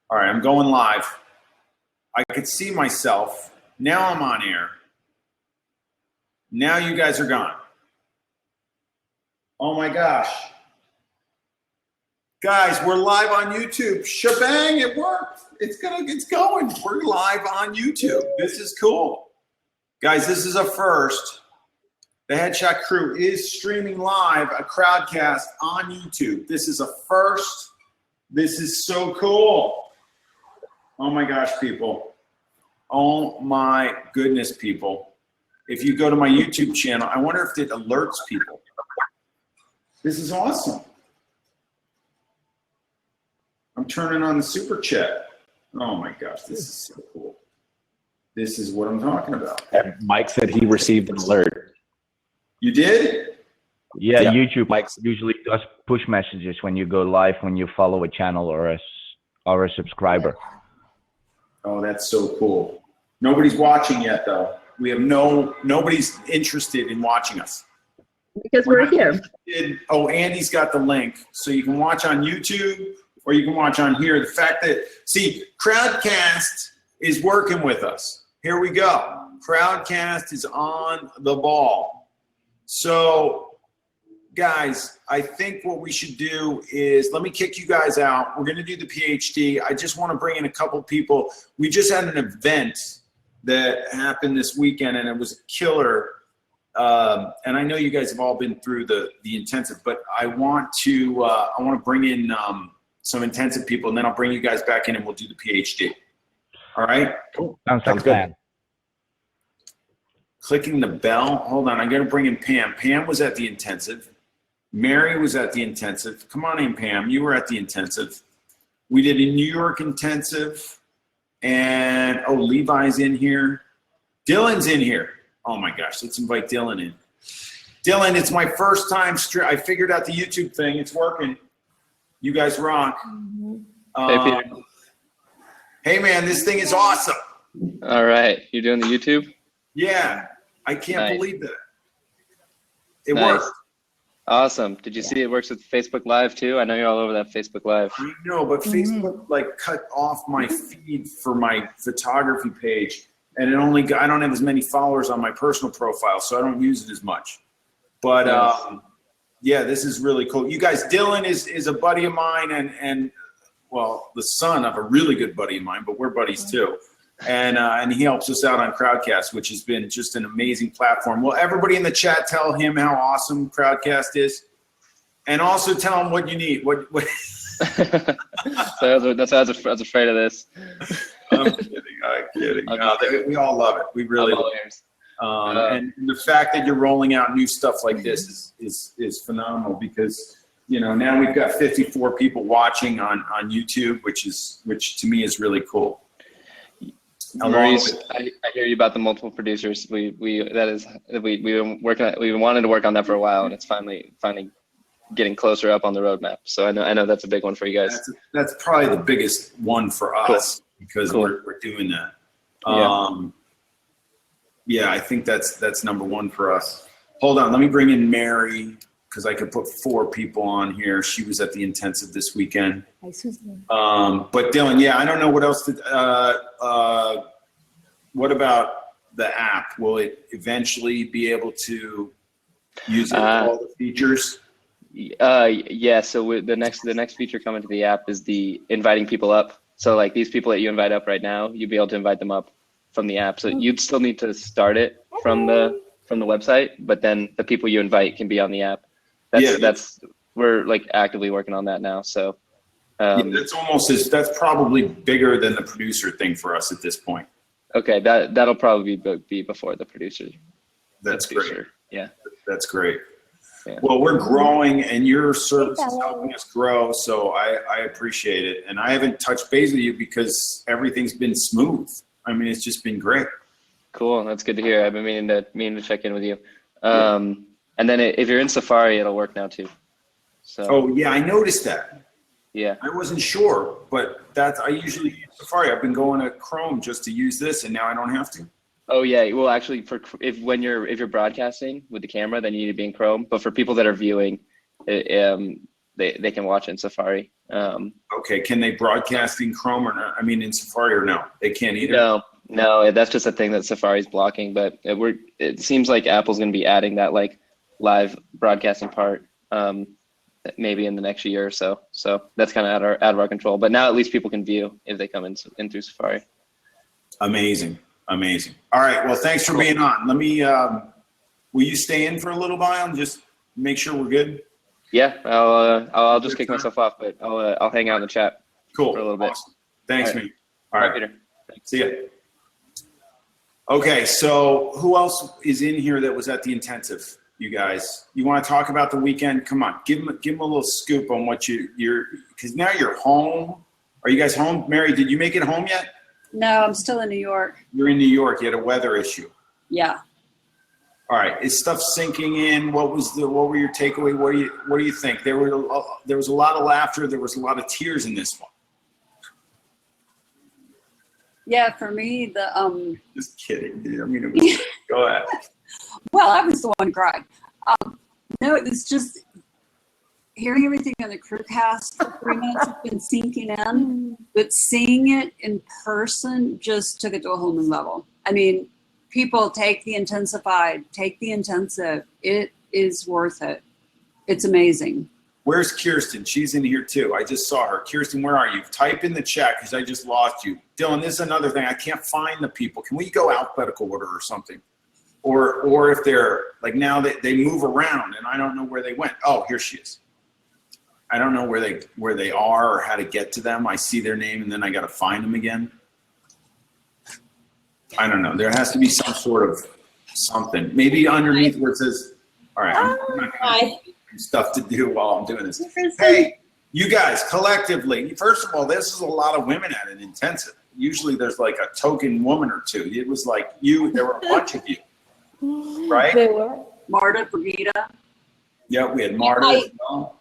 All right, I'm going live. I could see myself. Now I'm on air. Now you guys are gone. Oh my gosh. Guys, we're live on YouTube. Shebang, it worked. It's going. We're live on YouTube. This is cool. Guys, this is a first. The Headshot Crew is streaming live a crowdcast on YouTube. This is a first. This is so cool. Oh my gosh, people. Oh my goodness, people. If you go to my YouTube channel, I wonder if it alerts people. This is awesome. I'm turning on the super chat. Oh my gosh, this is so cool. This is what I'm talking about. And Mike said he received an alert. You did? Yeah, YouTube Mike usually does push messages when you go live, when you follow a channel or a subscriber. Oh, that's so cool. Nobody's watching yet, though. We have nobody's interested in watching us. Because we're here. Oh, Andy's got the link. So you can watch on YouTube or you can watch on here. The fact that, see, Crowdcast is working with us. Here we go. Crowdcast is on the ball. So, guys, I think what we should do is, let me kick you guys out. We're going to do the PhD. I just want to bring in a couple people. We just had an event that happened this weekend, and it was killer. And I know you guys have all been through the intensive, but I want to bring in some intensive people, and then I'll bring you guys back in, and we'll do the PhD. All right? Cool. Sounds good. Clicking the bell. Hold on. I'm going to bring in Pam. Pam was at the intensive. Mary was at the intensive. Come on in, Pam. You were at the intensive. We did a New York intensive. And, oh, Levi's in here. Dylan's in here. Oh, my gosh. Let's invite Dylan in. Dylan, it's my first time. I figured out the YouTube thing. It's working. You guys rock. Hey, Peter. Hey, man, this thing is awesome. All right. You're doing the YouTube? Yeah. I can't believe that. It Nice. worked. Awesome. Did you see it works with Facebook Live too? I know you're all over that Facebook Live. I know, but Facebook like cut off my feed for my photography page, and I don't have as many followers on my personal profile, so I don't use it as much. But yeah, this is really cool. You guys, Dylan is a buddy of mine, and well, the son of a really good buddy of mine, but we're buddies too. And he helps us out on Crowdcast, which has been just an amazing platform. Well, everybody in the chat, tell him how awesome Crowdcast is, and also tell him what you need. What? So that's why I was afraid of this. I'm kidding. No, we all love it. We really love it. And the fact that you're rolling out new stuff like this is phenomenal, because now we've got 54 people watching on YouTube, which to me is really cool. Maurice, I hear you about the multiple producers. We've been working. We've been wanting to work on that for a while, and it's finally getting closer up on the roadmap. So I know that's a big one for you guys. That's probably the biggest one for us, because we're doing that. Yeah, I think that's number one for us. Hold on, let me bring in Mary, because I could put 4 people on here. She was at the intensive this weekend. Hi, Susan. But Dylan, yeah, I don't know what else to. What about the app? Will it eventually be able to use it with all the features? Yeah. So the next feature coming to the app is the inviting people up. So like these people that you invite up right now, you'll be able to invite them up from the app. So you'd still need to start it from the website, but then the people you invite can be on the app. We're like actively working on that now. So that's probably bigger than the producer thing for us at this point. Okay, that'll probably be before the producer. That's great. Yeah, that's great. Yeah. Well, we're growing, and your service is helping us grow, so I appreciate it. And I haven't touched base with you because everything's been smooth. I mean, it's just been great. Cool, that's good to hear. I've been meaning to check in with you. And then if you're in Safari, it'll work now too. So. Oh yeah, I noticed that. Yeah. I wasn't sure, but I usually use Safari. I've been going to Chrome just to use this, and now I don't have to. Oh yeah, well actually, if you're broadcasting with the camera, then you need to be in Chrome. But for people that are viewing, they can watch in Safari. Okay, can they broadcast in Chrome or not? I mean, in Safari or no? They can't either? No, that's just a thing that Safari's blocking, but it seems like Apple's going to be adding that like live broadcasting part maybe in the next year or so. So that's kind of out of our control. But now at least people can view if they come in through Safari. Amazing. All right, well, thanks for being on. Let me, will you stay in for a little while and just make sure we're good? Yeah, I'll just kick myself off, but I'll hang out in the chat Cool. for a little bit. Awesome. Thanks, man. All right, Peter. See ya. Okay, so who else is in here that was at the intensive? You guys, you want to talk about the weekend? Come on, give them a little scoop on what you're, because now you're home. Are you guys home? Mary, did you make it home yet? No, I'm still in New York. You're in New York. You had a weather issue. Yeah. All right, is stuff sinking in? What were your takeaway? What do you think? There was a lot of laughter. There was a lot of tears in this one. Yeah, for me, Just kidding. I mean, it was, go ahead. well, I was the one crying. No, it was just hearing everything on the crew cast for 3 months has been sinking in, but seeing it in person just took it to a whole new level. I mean, people take the intensified, take the intensive. It is worth it. It's amazing. Where's Kirsten? She's in here too. I just saw her. Kirsten, where are you? Type in the chat because I just lost you. Dylan, this is another thing. I can't find the people. Can we go alphabetical order or something? Or if they're like now they move around and I don't know where they went. Oh, here she is. I don't know where they are or how to get to them. I see their name and then I got to find them again. I don't know. There has to be some sort of something. Maybe underneath where it says, all right, I'm not gonna stuff to do while I'm doing this. Hey, you guys collectively, first of all, this is a lot of women at an intensive. Usually there's like a token woman or two. It was like there were a bunch of you, right? They were. Marta, Brigida. Yeah, we had Marta as well.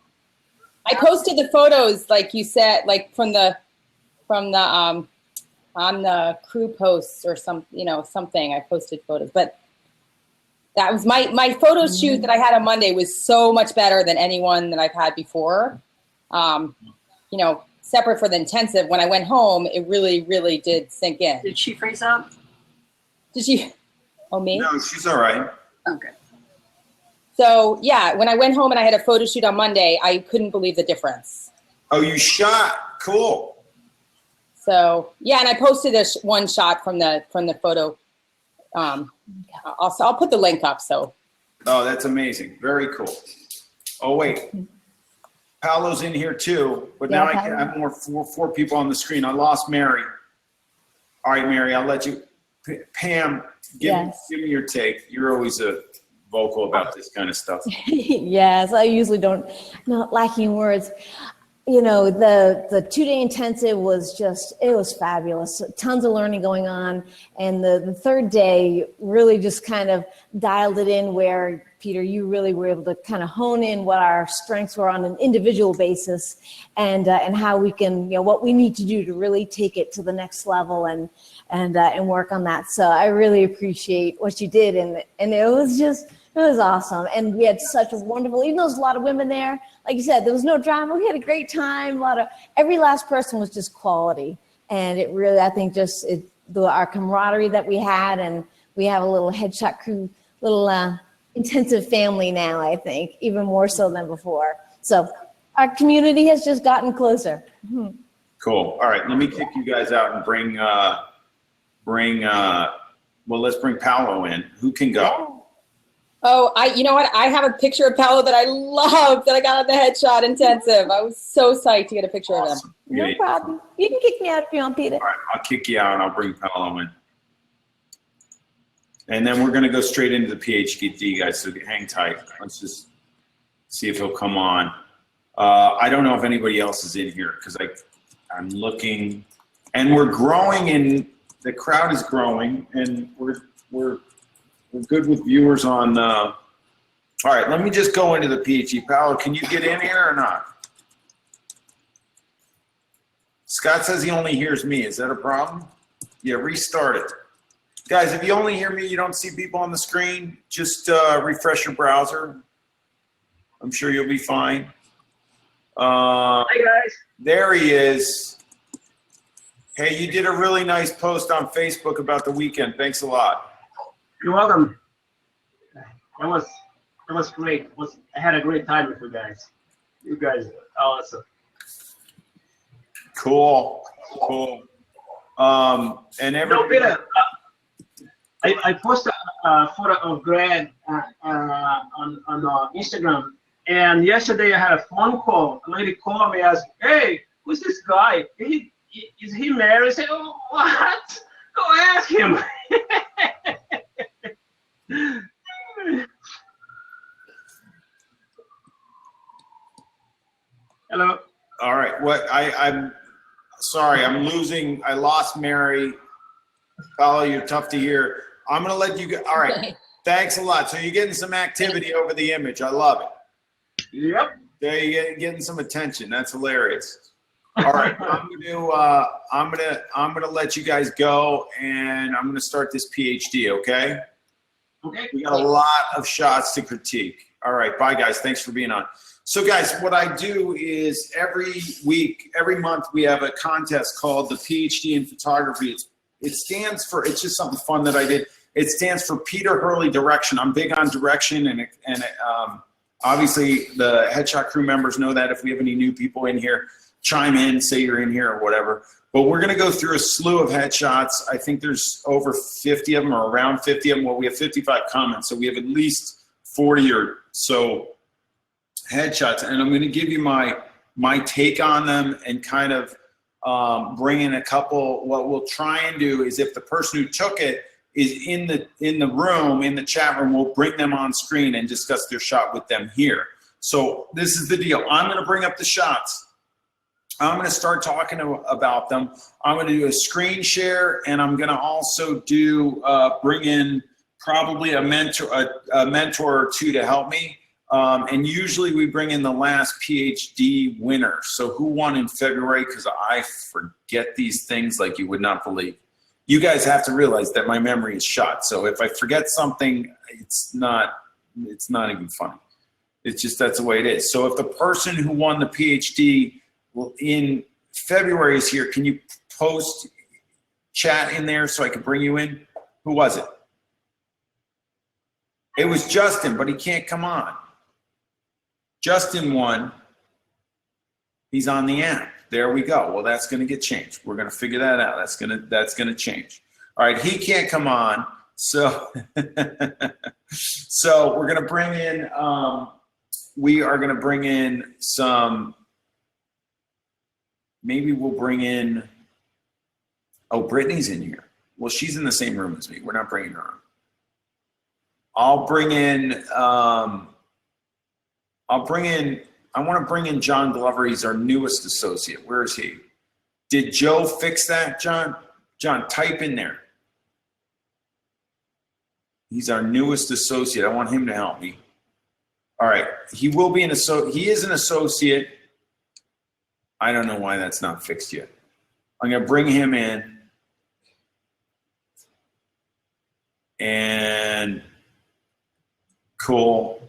I posted the photos, like you said, like from the on the crew posts or something. I posted photos, but that was my photo shoot that I had on Monday was so much better than anyone that I've had before. Separate for the intensive. When I went home, it really, really did sink in. Did she freeze up? Did she? Oh, me? No, she's all right. Okay. So yeah, when I went home and I had a photo shoot on Monday, I couldn't believe the difference. Oh, you shot. Cool. So yeah, and I posted one shot from the photo. I'll put the link up. So. Oh, that's amazing. Very cool. Oh wait, Paolo's in here too, but now I have more four people on the screen. I lost Mary. All right, Mary, I'll let you. Pam, give me your take. You're always vocal about this kind of stuff. Yes, I usually not lacking words. The 2-day intensive was it was fabulous. Tons of learning going on. And the third day really just kind of dialed it in where, Peter, you really were able to kind of hone in what our strengths were on an individual basis and how we can, what we need to do to really take it to the next level and work on that. So I really appreciate what you did. And it was awesome. And we had such a wonderful, even though there's a lot of women there, like you said, there was no drama. We had a great time. Every last person was just quality. And it really, I think our camaraderie that we had, and we have a little headshot crew, little intensive family now, I think, even more so than before. So our community has just gotten closer. Cool. All right, let me kick you guys out and bring let's bring Paolo in. Who can go? Oh, you know what? I have a picture of Paolo that I love that I got on the headshot intensive. I was so psyched to get a picture of him. No problem. You can kick me out if you want, Peter. All right, I'll kick you out and I'll bring Paolo in. And then we're going to go straight into the PhD, guys, so hang tight. Let's just see if he'll come on. I don't know if anybody else is in here because I'm looking. And we're growing, and the crowd is growing, and we're good with viewers on. All right, let me just go into the PhD. Paolo, can you get in here or not? Scott says he only hears me. Is that a problem? Yeah, restart it. Guys, if you only hear me, you don't see people on the screen, just refresh your browser. I'm sure you'll be fine. Hi, guys. There he is. Hey, you did a really nice post on Facebook about the weekend. Thanks a lot. You're welcome. It was great. I had a great time with you guys. You guys are awesome. Cool. And No, Peter, I posted a photo of Greg on Instagram, and yesterday I had a phone call. A lady called me and asked, "Hey, who's this guy? Is he married?" I said, "Oh, what? Go ask him." Hello. all right. I'm sorry. I lost Mary. Paolo, you're tough to hear. I'm going to let you go. All right. Thanks a lot. So you're getting some activity over the image. I love it. Yep. There you're getting some attention. That's hilarious. All right. I'm gonna let you guys go, and I'm gonna start this PhD. Okay. Okay. We got a lot of shots to critique. All right. Bye, guys. Thanks for being on. So, guys, what I do is every month, we have a contest called the PhD in Photography. It stands for, it's just something fun that I did. It stands for Peter Hurley Direction. I'm big on direction, and obviously the Headshot crew members know that. If we have any new people in here, chime in, say you're in here or whatever. But we're going to go through a slew of headshots. I think there's over 50 of them or around 50 of them. Well, we have 55 comments, so we have at least 40 or so headshots. And I'm going to give you my take on them and kind of bring in a couple. What we'll try and do is if the person who took it is in the room, in the chat room, we'll bring them on screen and discuss their shot with them here. So this is the deal. I'm going to bring up the shots. I'm going to start talking about them. I'm going to do a screen share, and I'm going to also bring in probably a mentor or two to help me. And usually we bring in the last PhD winner. So who won in February? Because I forget these things like you would not believe. You guys have to realize that my memory is shot. So if I forget something, it's not even funny. It's just that's the way it is. So if the person who won the PhD in February is here, can you post chat in there so I can bring you in? Who was it? It was Justin, but he can't come on. Justin won. He's on the app. There we go. Well, that's going to get changed. We're going to figure that out. That's going to change. All right, he can't come on. So so we're going to bring in we are going to bring in some, maybe we'll bring in, oh, Brittany's in here. Well, she's in the same room as me. We're not bringing her on. I want to bring in John Glover. He's our newest associate. Where is he? Did Joe fix that, John? John, type in there. He's our newest associate. I want him to help me. All right. He will be he is an associate. I don't know why that's not fixed yet. I'm going to bring him in. And cool.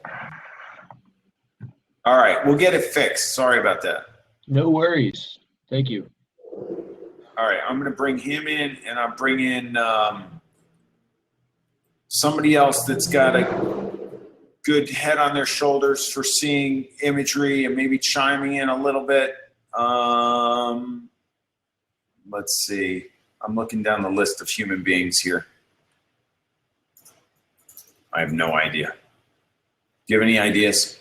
All right, we'll get it fixed. Sorry about that. No worries. Thank you. All right, I'm going to bring him in, and I'll bring in somebody else that's got a good head on their shoulders for seeing imagery and maybe chiming in a little bit. Let's see. I'm looking down the list of human beings here. I have no idea. Do you have any ideas?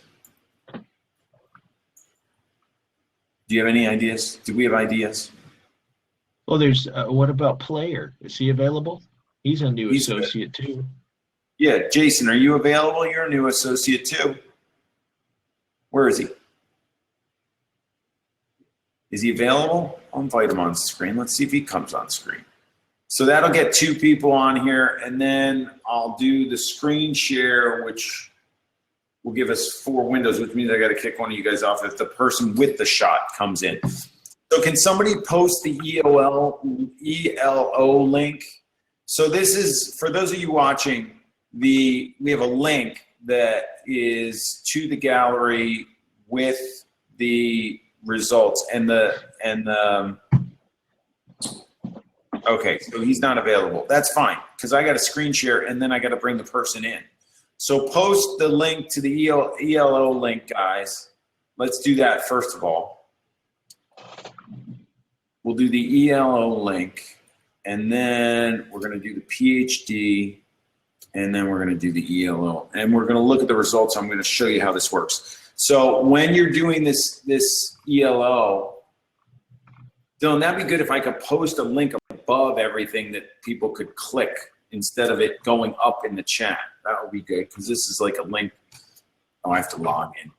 Do you have any ideas? Do we have ideas? Well, there's, what about Player? Is he available? He's a new associate too. Yeah, Jason, are you available? You're a new associate too. Where is he? Is he available? I'll invite him on screen. Let's see if he comes on screen. So that'll get 2 people on here, and then I'll do the screen share, which will give us 4 windows, which means I got to kick one of you guys off if the person with the shot comes in. So can somebody post the ELO link? So this is, for those of you watching, we have a link that is to the gallery with the results and okay, so he's not available. That's fine, because I got to screen share and then I got to bring the person in. So post the link to the ELO link, guys. Let's do that first of all. We'll do the ELO link, and then we're going to do the PhD, and then we're going to do the ELO, and we're going to look at the results. I'm going to show you how this works. So when you're doing this ELO, Dylan, that'd be good if I could post a link above everything that people could click instead of it going up in the chat. That would be good, because this is like a link. Oh, I have to log in.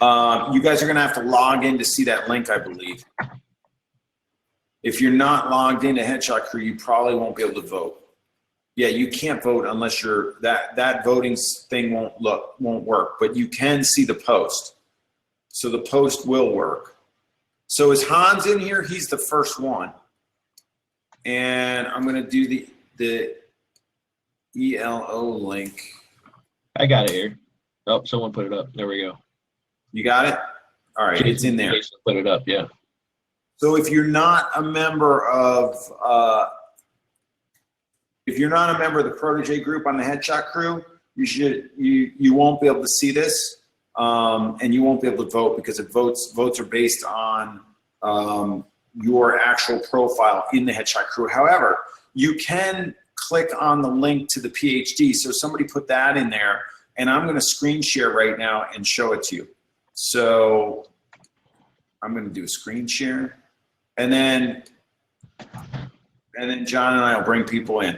You guys are going to have to log in to see that link, I believe. If you're not logged into Headshot Crew, you probably won't be able to vote. Yeah, you can't vote unless you're that voting thing won't work, but you can see the post. So the post will work. So is Hans in here? He's the first one. And I'm going to do the ELO link. I got it here. Oh, someone put it up. There we go. You got it? All right, it's in there. Jason put it up, yeah. So if you're not a member of the Protege group on the Headshot Crew, you won't be able to see this, and you won't be able to vote, because votes are based on your actual profile in the Headshot Crew. However, you can click on the link to the PhD. So somebody put that in there, and I'm going to screen share right now and show it to you. So I'm going to do a screen share, and then John and I will bring people in.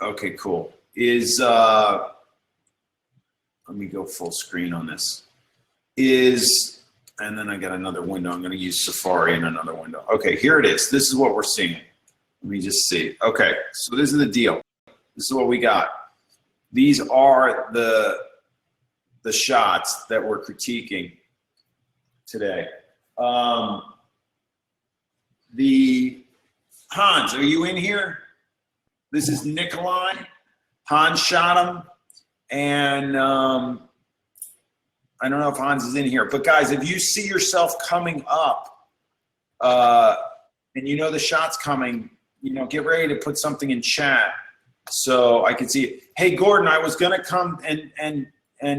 Okay, cool. Let me go full screen on this. And then I got another window. I'm going to use Safari in another window. Okay, here it is. This is what we're seeing. Let me just see. Okay, so this is the deal. This is what we got. These are the shots that we're critiquing today. The Hans, are you in here? This is Nikolai. Hans shot him, and I don't know if Hans is in here, but guys, if you see yourself coming up, and you know the shot's coming, get ready to put something in chat so I can see it. Hey, Gordon, I was gonna come, and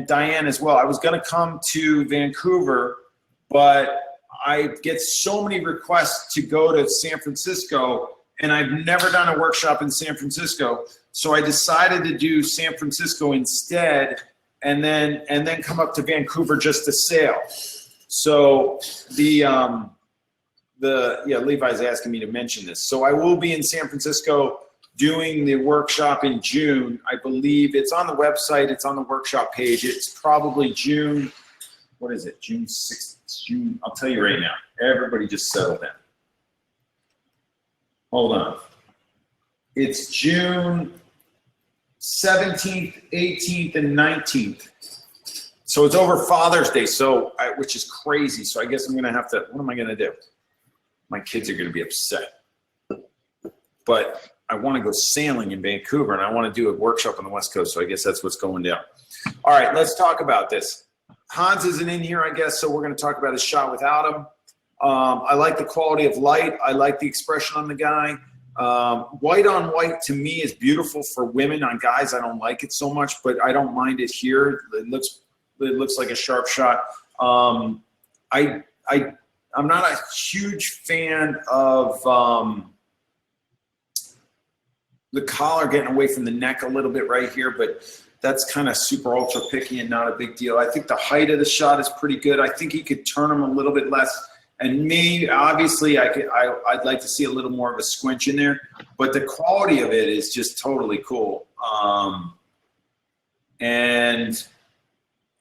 Diane as well. I was gonna come to Vancouver, but I get so many requests to go to San Francisco, and I've never done a workshop in San Francisco, so I decided to do San Francisco instead, and then come up to Vancouver just to sail. So Levi's asking me to mention this. So I will be in San Francisco doing the workshop in June. I believe it's on the website. It's on the workshop page. It's probably June. What is it? June 6th. June. I'll tell you right now. Everybody just settle down. Hold on. It's June 17th, 18th, and 19th. So it's over Father's Day, which is crazy. So I guess I'm going to have to, what am I going to do? My kids are going to be upset. But I want to go sailing in Vancouver, and I want to do a workshop on the West Coast, so I guess that's what's going down. All right, let's talk about this. Hans isn't in here, I guess, so we're going to talk about his shot without him. I like the quality of light. I like the expression on the guy. White on white to me is beautiful for women. On guys, I don't like it so much, but I don't mind it here. It looks like a sharp shot. I'm not a huge fan of the collar getting away from the neck a little bit right here, but that's kind of super ultra picky and not a big deal. I think the height of the shot is pretty good. I think he could turn him a little bit less. And me, obviously, I'd like to see a little more of a squinch in there, but the quality of it is just totally cool. And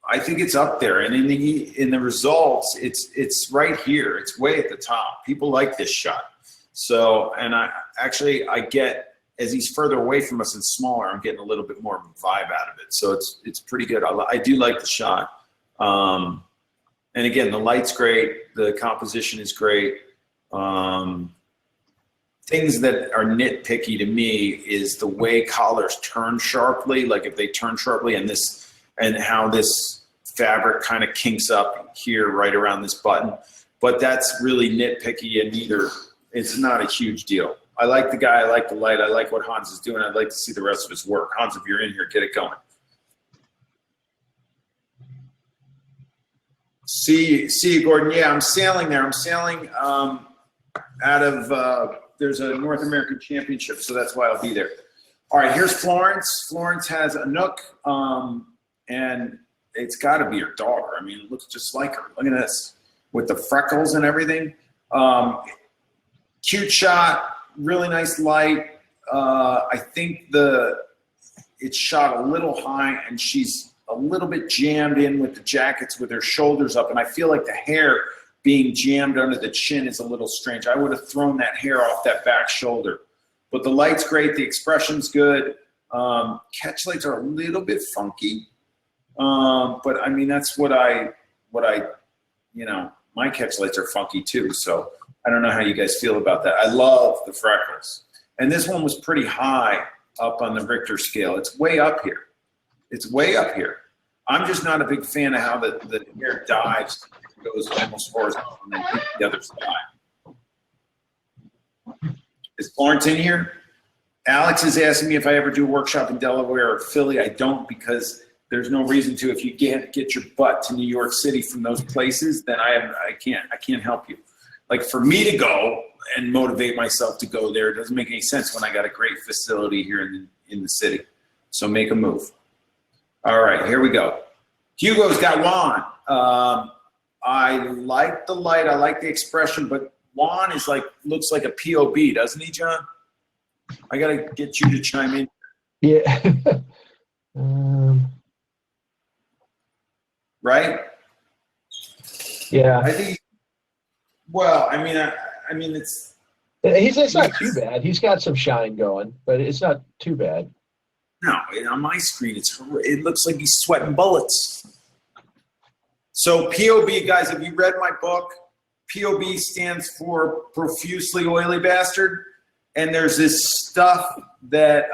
I think it's up there. And in the results, it's right here. It's way at the top. People like this shot. So, and I get, as he's further away from us and smaller, I'm getting a little bit more of a vibe out of it. So it's pretty good. I do like the shot. And again, the light's great. The composition is great. Things that are nitpicky to me is the way collars turn sharply. Like if they turn sharply and how this fabric kind of kinks up here right around this button, but that's really nitpicky and it's not a huge deal. I like the guy, I like the light, I like what Hans is doing. I'd like to see the rest of his work. Hans, if you're in here, get it going. See you, Gordon. Yeah, I'm sailing there. I'm sailing out of, there's a North American Championship, so that's why I'll be there. All right, here's Florence. Florence has a Nook, and it's got to be her daughter. I mean, it looks just like her. Look at this, with the freckles and everything. Cute shot, really nice light. I think it's shot a little high, and she's a little bit jammed in with the jackets with her shoulders up, and I feel like the hair being jammed under the chin is a little strange. I would have thrown that hair off that back shoulder. But the light's great, the expression's good. Catch lights are a little bit funky. But I mean, that's what I, my catch lights are funky too. So I don't know how you guys feel about that. I love the freckles. And this one was pretty high up on the Richter scale. It's way up here. It's way up here. I'm just not a big fan of how the hair dives, goes almost horizontal and then hits the other side. Is Florence in here? Alex is asking me if I ever do a workshop in Delaware or Philly. I don't, because there's no reason to. If you can't get your butt to New York City from those places, then I can't help you. Like, for me to go and motivate myself to go there, it doesn't make any sense when I got a great facility here in the city. So make a move. All right, here we go. Hugo's got Juan. I like the light, I like the expression, but Juan is looks like a POB, doesn't he, John? I gotta get you to chime in. Yeah. Right? Yeah. I think. Well, I mean, it's not too bad. He's got some shine going, but it's not too bad. No, on my screen, it looks like he's sweating bullets. So POB, guys, have you read my book? POB stands for profusely oily bastard. And there's this stuff that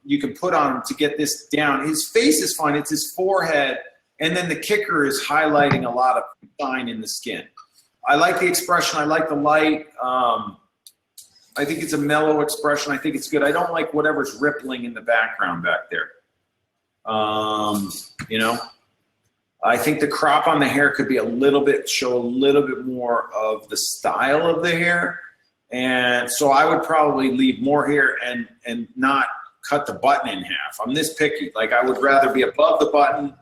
you can put on him to get this down. His face is fine. It's his forehead. And then the kicker is highlighting a lot of shine in the skin. I like the expression. I like the light. I think it's a mellow expression. I think it's good. I don't like whatever's rippling in the background back there. I think the crop on the hair could be show a little bit more of the style of the hair. And so I would probably leave more hair and not cut the button in half. I'm this picky. Like, I would rather be above the button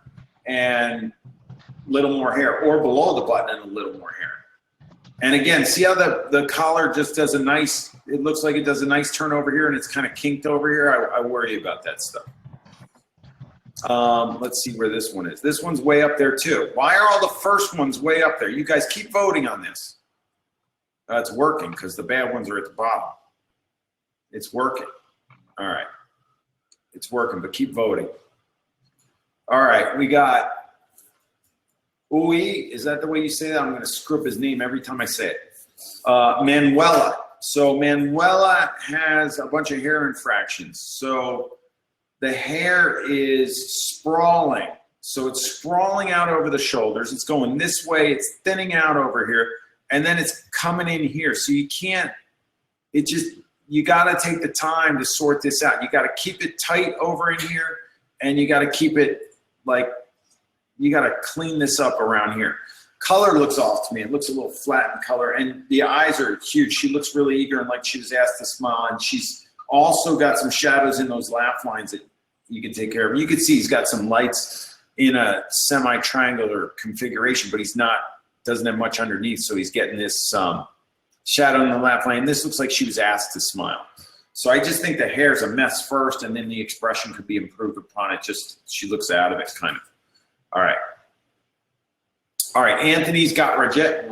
and a little more hair, or below the button and a little more hair. And again, see how the collar just does it looks like it does a nice turn over here and it's kind of kinked over here. I worry about that stuff. Let's see where this one is. This one's way up there too. Why are all the first ones way up there? You guys keep voting on this. It's working because the bad ones are at the bottom. It's working. All right. It's working, but keep voting. All right, we got Uy. Is that the way you say that? I'm going to screw up his name every time I say it. Manuela. So Manuela has a bunch of hair infractions. So the hair is sprawling. So it's sprawling out over the shoulders. It's going this way. It's thinning out over here. And then it's coming in here. So you can't, you got to take the time to sort this out. You got to keep it tight over in here. And you got to keep it you got to clean this up around here. Color looks off to me. It looks a little flat in color. And the eyes are huge. She looks really eager and like she was asked to smile. And she's also got some shadows in those laugh lines that you can take care of. You can see he's got some lights in a semi-triangular configuration, but doesn't have much underneath. So he's getting this shadow in the laugh line. This looks like she was asked to smile. So I just think the hair's a mess first, and then the expression could be improved upon. She looks out of it, kind of. All right. All right, Anthony's got Rajesh.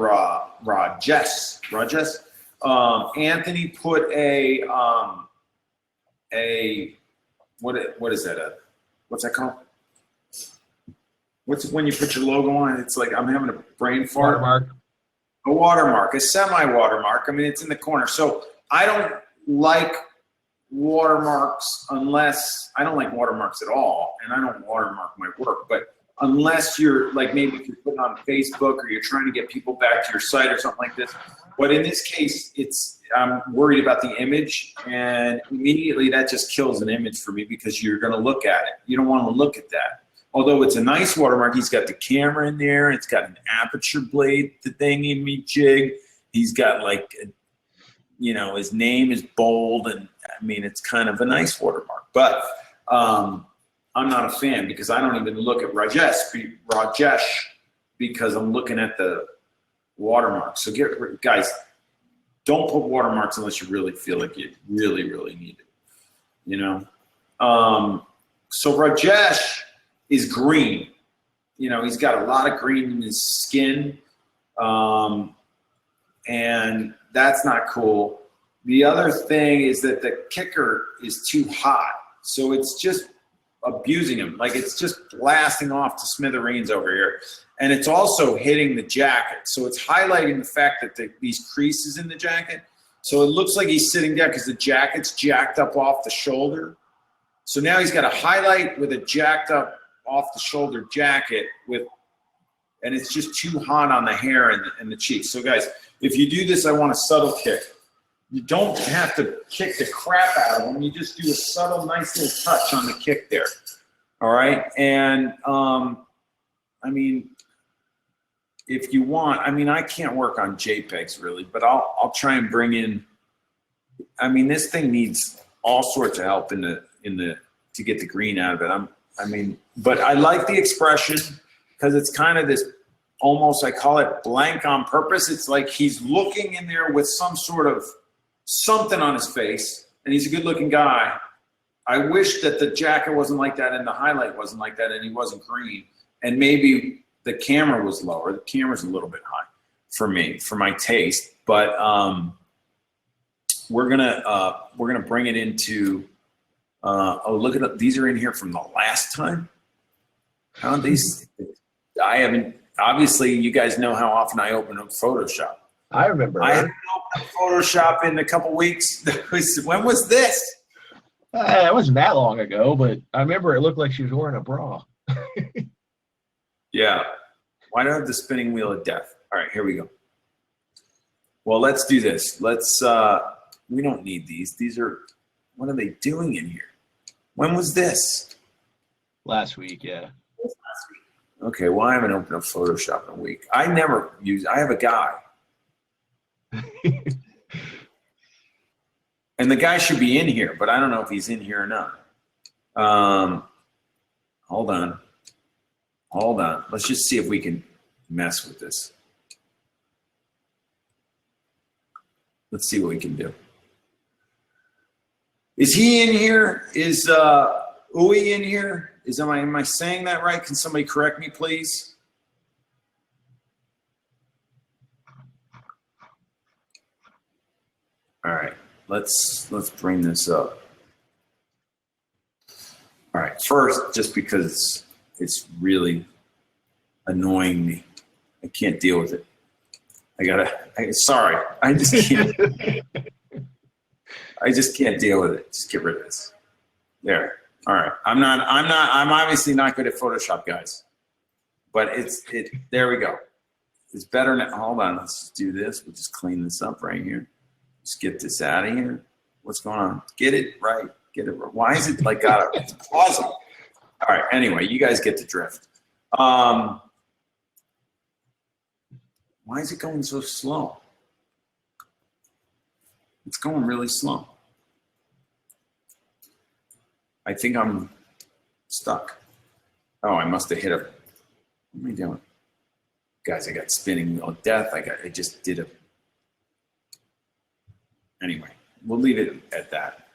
Anthony put what is that? What's that called? What's when you put your logo on? It's like I'm having a brain fart. Watermark. A watermark, a semi-watermark. I mean, it's in the corner. So I don't like watermarks I don't like watermarks at all, and I don't watermark my work. But unless you're like, maybe if you're putting on Facebook or you're trying to get people back to your site or something like this. But in this case, I'm worried about the image, and immediately that just kills an image for me because you're going to look at it. You don't want to look at that. Although it's a nice watermark, he's got the camera in there. It's got an aperture blade, the thing in me jig. He's got like, his name is bold, and I mean, it's kind of a nice watermark. But I'm not a fan because I don't even look at Rajesh because I'm looking at the watermark. So guys, don't put watermarks unless you really feel like you really, really need it. So Rajesh is green. He's got a lot of green in his skin. And that's not cool. The other thing is that the kicker is too hot. So it's just abusing him. Like, it's just blasting off to smithereens over here. And it's also hitting the jacket. So it's highlighting the fact that these creases in the jacket. So it looks like he's sitting down because the jacket's jacked up off the shoulder. So now he's got a highlight with a jacked up off the shoulder jacket and it's just too hot on the hair and the cheeks. So guys, if you do this, I want a subtle kick. You don't have to kick the crap out of them. You just do a subtle, nice little touch on the kick there. All right. And I mean, if you want, I mean, I can't work on JPEGs really, but I'll try and bring in. I mean, this thing needs all sorts of help to get the green out of it. But I like the expression because it's kind of this almost, I call it blank on purpose. It's like he's looking in there with some sort of something on his face, and he's a good looking guy. I wish that the jacket wasn't like that and the highlight wasn't like that and he wasn't green. And maybe the camera was lower. The camera's a little bit high for me, for my taste. But we're gonna bring it into. Oh, look at these are in here from the last time. How these? I haven't. Obviously, you guys know how often I open up Photoshop. I remember. I haven't opened up Photoshop in a couple weeks. When was this? It wasn't that long ago, but I remember it looked like she was wearing a bra. Yeah. Why do I have the spinning wheel of death? All right, here we go. Well, let's do this. We don't need these. These are, what are they doing in here? When was this? Last week, yeah. Okay, well, I haven't opened up Photoshop in a week. I have a guy. And the guy should be in here, but I don't know if he's in here or not. Hold on. Let's just see if we can mess with this. Let's see what we can do. Is he in here? Is Uwe in here? Am I saying that right? Can somebody correct me, please? All right, let's bring this up. All right, first, just because it's really annoying me, I can't deal with it. Sorry, I just can't. I just can't deal with it. Just get rid of this. There. All right. I'm obviously not good at Photoshop, guys. But there we go. It's better now. Hold on. Let's just do this. We'll just clean this up right here. Just get this out of here. What's going on? Get it right. Get it right. Why is it like it's awesome? All right. Anyway, you guys get the drift. Why is it going so slow? It's going really slow. I think I'm stuck. Oh, I must have hit what am I doing? Guys, I got spinning wheel of death. I just did anyway, we'll leave it at that.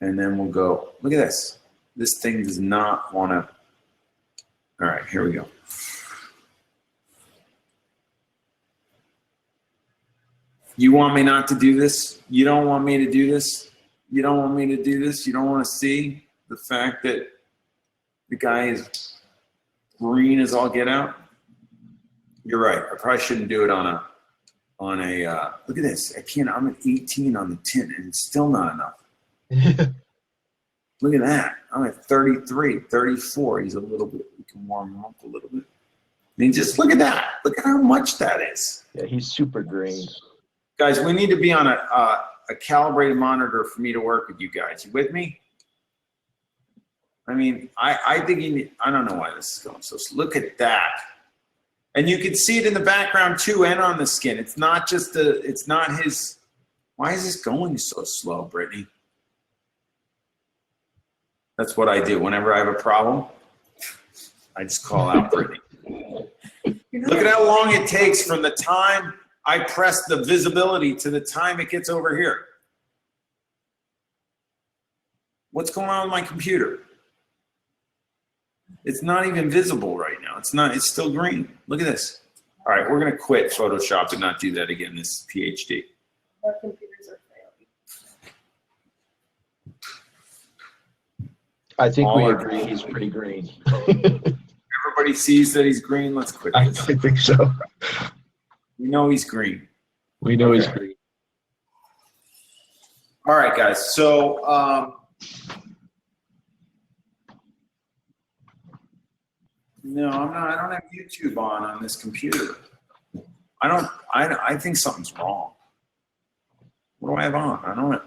And then we'll go, look at this. This thing does not want to. All right, here we go. You want me not to do this? You don't want me to do this? You don't want me to do this? You don't want to see the fact that the guy is green as all get out? You're right. I probably shouldn't do it on a look at this. I'm at 18 on the tint and it's still not enough. Look at that. I'm at 33, 34. He's a little bit, we can warm him up a little bit. I mean, just look at that. Look at how much that is. Yeah, he's super green. Guys, we need to be on a calibrated monitor for me to work with you guys. You with me? I mean, I think you need, I don't know why this is going so slow. Look at that. And you can see it in the background too and on the skin. It's not just it's not his, why is this going so slow, Brittany? That's what I do. Whenever I have a problem, I just call out Brittany. Look at how long it takes from the time I press the visibility to the time it gets over here. What's going on with my computer? It's not even visible right now. It's still green. Look at this. All right, we're gonna quit Photoshop and not do that again. This is PhD. Our computers are failing. I think All we our- agree he's pretty green. Everybody sees that he's green. Let's quit I this. think so. We know he's green. We know he's Okay. green. All right, guys. So no, I'm not. I don't have YouTube on this computer. I think something's wrong. What do I have on? I don't.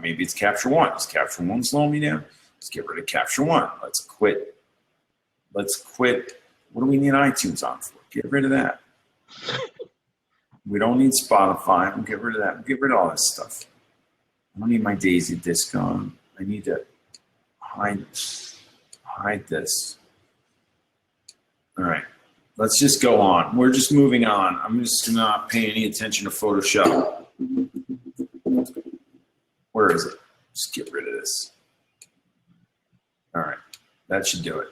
Maybe it's Capture One. Is Capture One slowing me down? Let's get rid of Capture One. Let's quit. Let's quit. What do we need iTunes on for? Get rid of that. We don't need Spotify. We'll get rid of that. We'll get rid of all this stuff. I don't need my Daisy disc on. I need to hide this. All right. Let's just go on. We're just moving on. I'm just not paying any attention to Photoshop. Where is it? Just get rid of this. All right. That should do it.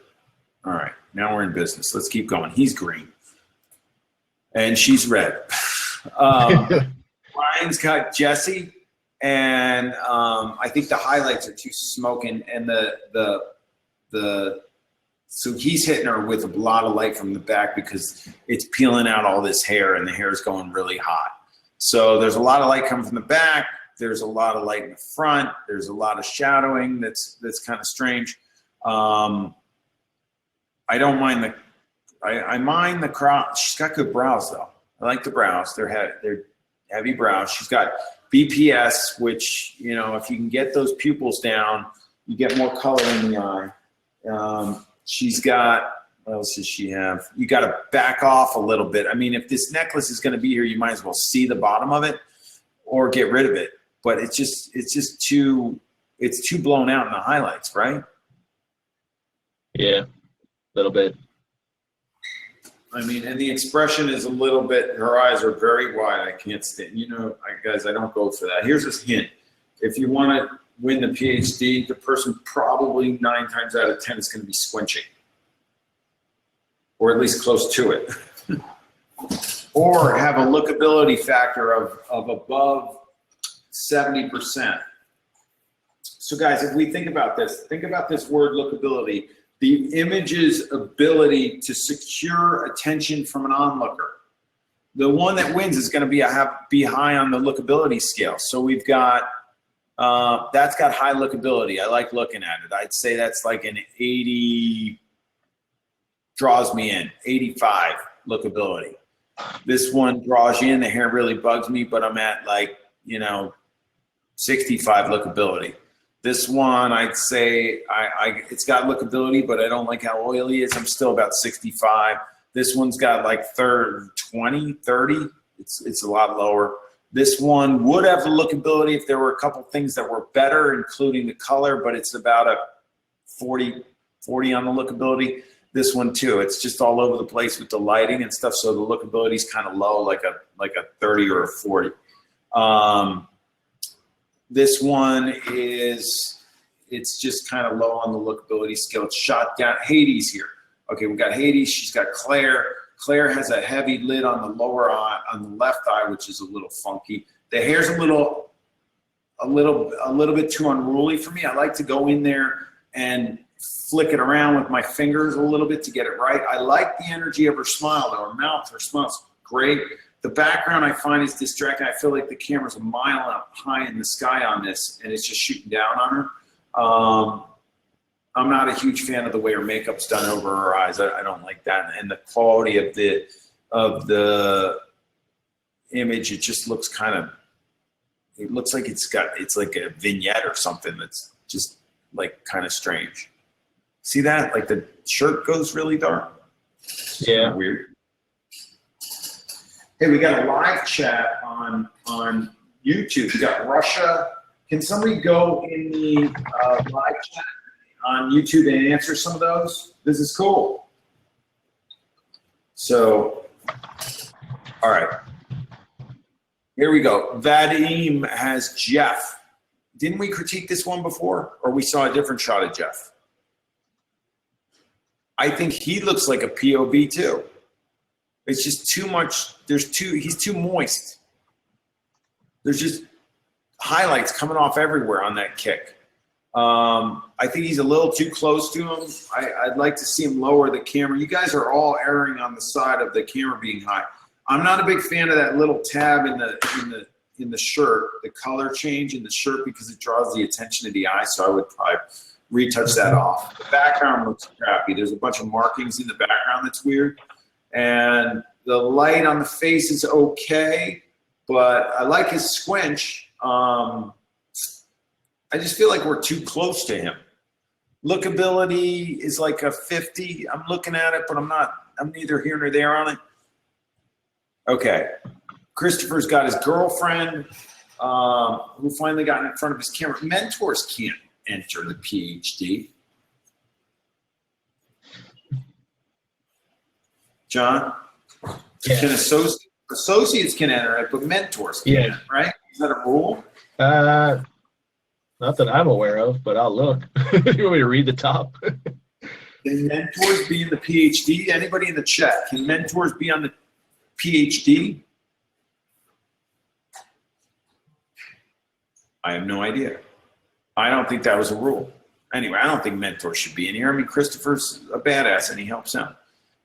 All right. Now we're in business. Let's keep going. He's green. And she's red. Ryan's got Jesse. And I think the highlights are too smoking. And so he's hitting her with a lot of light from the back because it's peeling out all this hair and the hair is going really hot. So there's a lot of light coming from the back. There's a lot of light in the front. There's a lot of shadowing that's kind of strange. I don't mind I mind the crown. She's got good brows though. I like the brows. They're heavy brows. She's got BPS, which, you know, if you can get those pupils down, you get more color in the eye. She's got, what else does she have? You got to back off a little bit. I mean, if this necklace is going to be here, you might as well see the bottom of it or get rid of it. But it's just too blown out in the highlights, right? Yeah, a little bit. I mean, and the expression is a little bit, her eyes are very wide. I can't stand, you know, guys, I don't go for that. Here's a hint. If you want to win the PhD, the person probably 9 times out of 10 is going to be squinching. Or at least close to it. Or have a lookability factor of above 70%. So guys, if we think about this word lookability, the image's ability to secure attention from an onlooker. The one that wins is going to be high on the lookability scale. So we've got, that's got high lookability. I like looking at it. I'd say that's like an 80, draws me in, 85 lookability. This one draws you in, the hair really bugs me, but I'm at like, you know, 65 lookability. This one, I'd say it's got lookability, but I don't like how oily it is. I'm still about 65. This one's got like 20, 30. It's a lot lower. This one would have the lookability if there were a couple things that were better, including the color, but it's about a 40 on the lookability. This one too, it's just all over the place with the lighting and stuff, so the lookability is kind of low, like a 30 or a 40. This one it's just kind of low on the lookability scale. It's shot down. Hades here. Okay, we got Hades. She's got Claire. Claire has a heavy lid on the lower eye, on the left eye, which is a little funky. The hair's a little bit too unruly for me. I like to go in there and flick it around with my fingers a little bit to get it right. I like the energy of her smile, though. Her mouth, her smile's great. The background I find is distracting. I feel like the camera's a mile up high in the sky on this, and it's just shooting down on her. I'm not a huge fan of the way her makeup's done over her eyes. I don't like that. And the quality of the image, it just looks kind of, it looks like it's like a vignette or something that's just like kind of strange. See that? Like the shirt goes really dark. Yeah. Weird. Hey, we got a live chat on YouTube. We got Russia. Can somebody go in the live chat on YouTube and answer some of those? This is cool. So, all right. Here we go. Vadim has Jeff. Didn't we critique this one before? Or we saw a different shot of Jeff? I think he looks like a POV too. It's just too much. He's too moist. There's just highlights coming off everywhere on that kick. I think he's a little too close to him. I'd like to see him lower the camera. You guys are all erring on the side of the camera being high. I'm not a big fan of that little tab in the shirt, the color change in the shirt, because it draws the attention of the eye. So I would probably retouch that off. The background looks crappy. There's a bunch of markings in the background that's weird. And the light on the face is okay, but I like his squinch. I just feel like we're too close to him. Lookability is like a 50. I'm looking at it, but I'm neither here nor there on it. Okay. Christopher's got his girlfriend who finally got in front of his camera. Mentors can't enter the PhD. John? Yeah. Can associates can enter it, but mentors can't, Yeah. right? Is that a rule? Not that I'm aware of, but I'll look. You want me to read the top? Can mentors be in the PhD? Anybody in the chat? Can mentors be on the PhD? I have no idea. I don't think that was a rule. Anyway, I don't think mentors should be in here. I mean, Christopher's a badass and he helps out.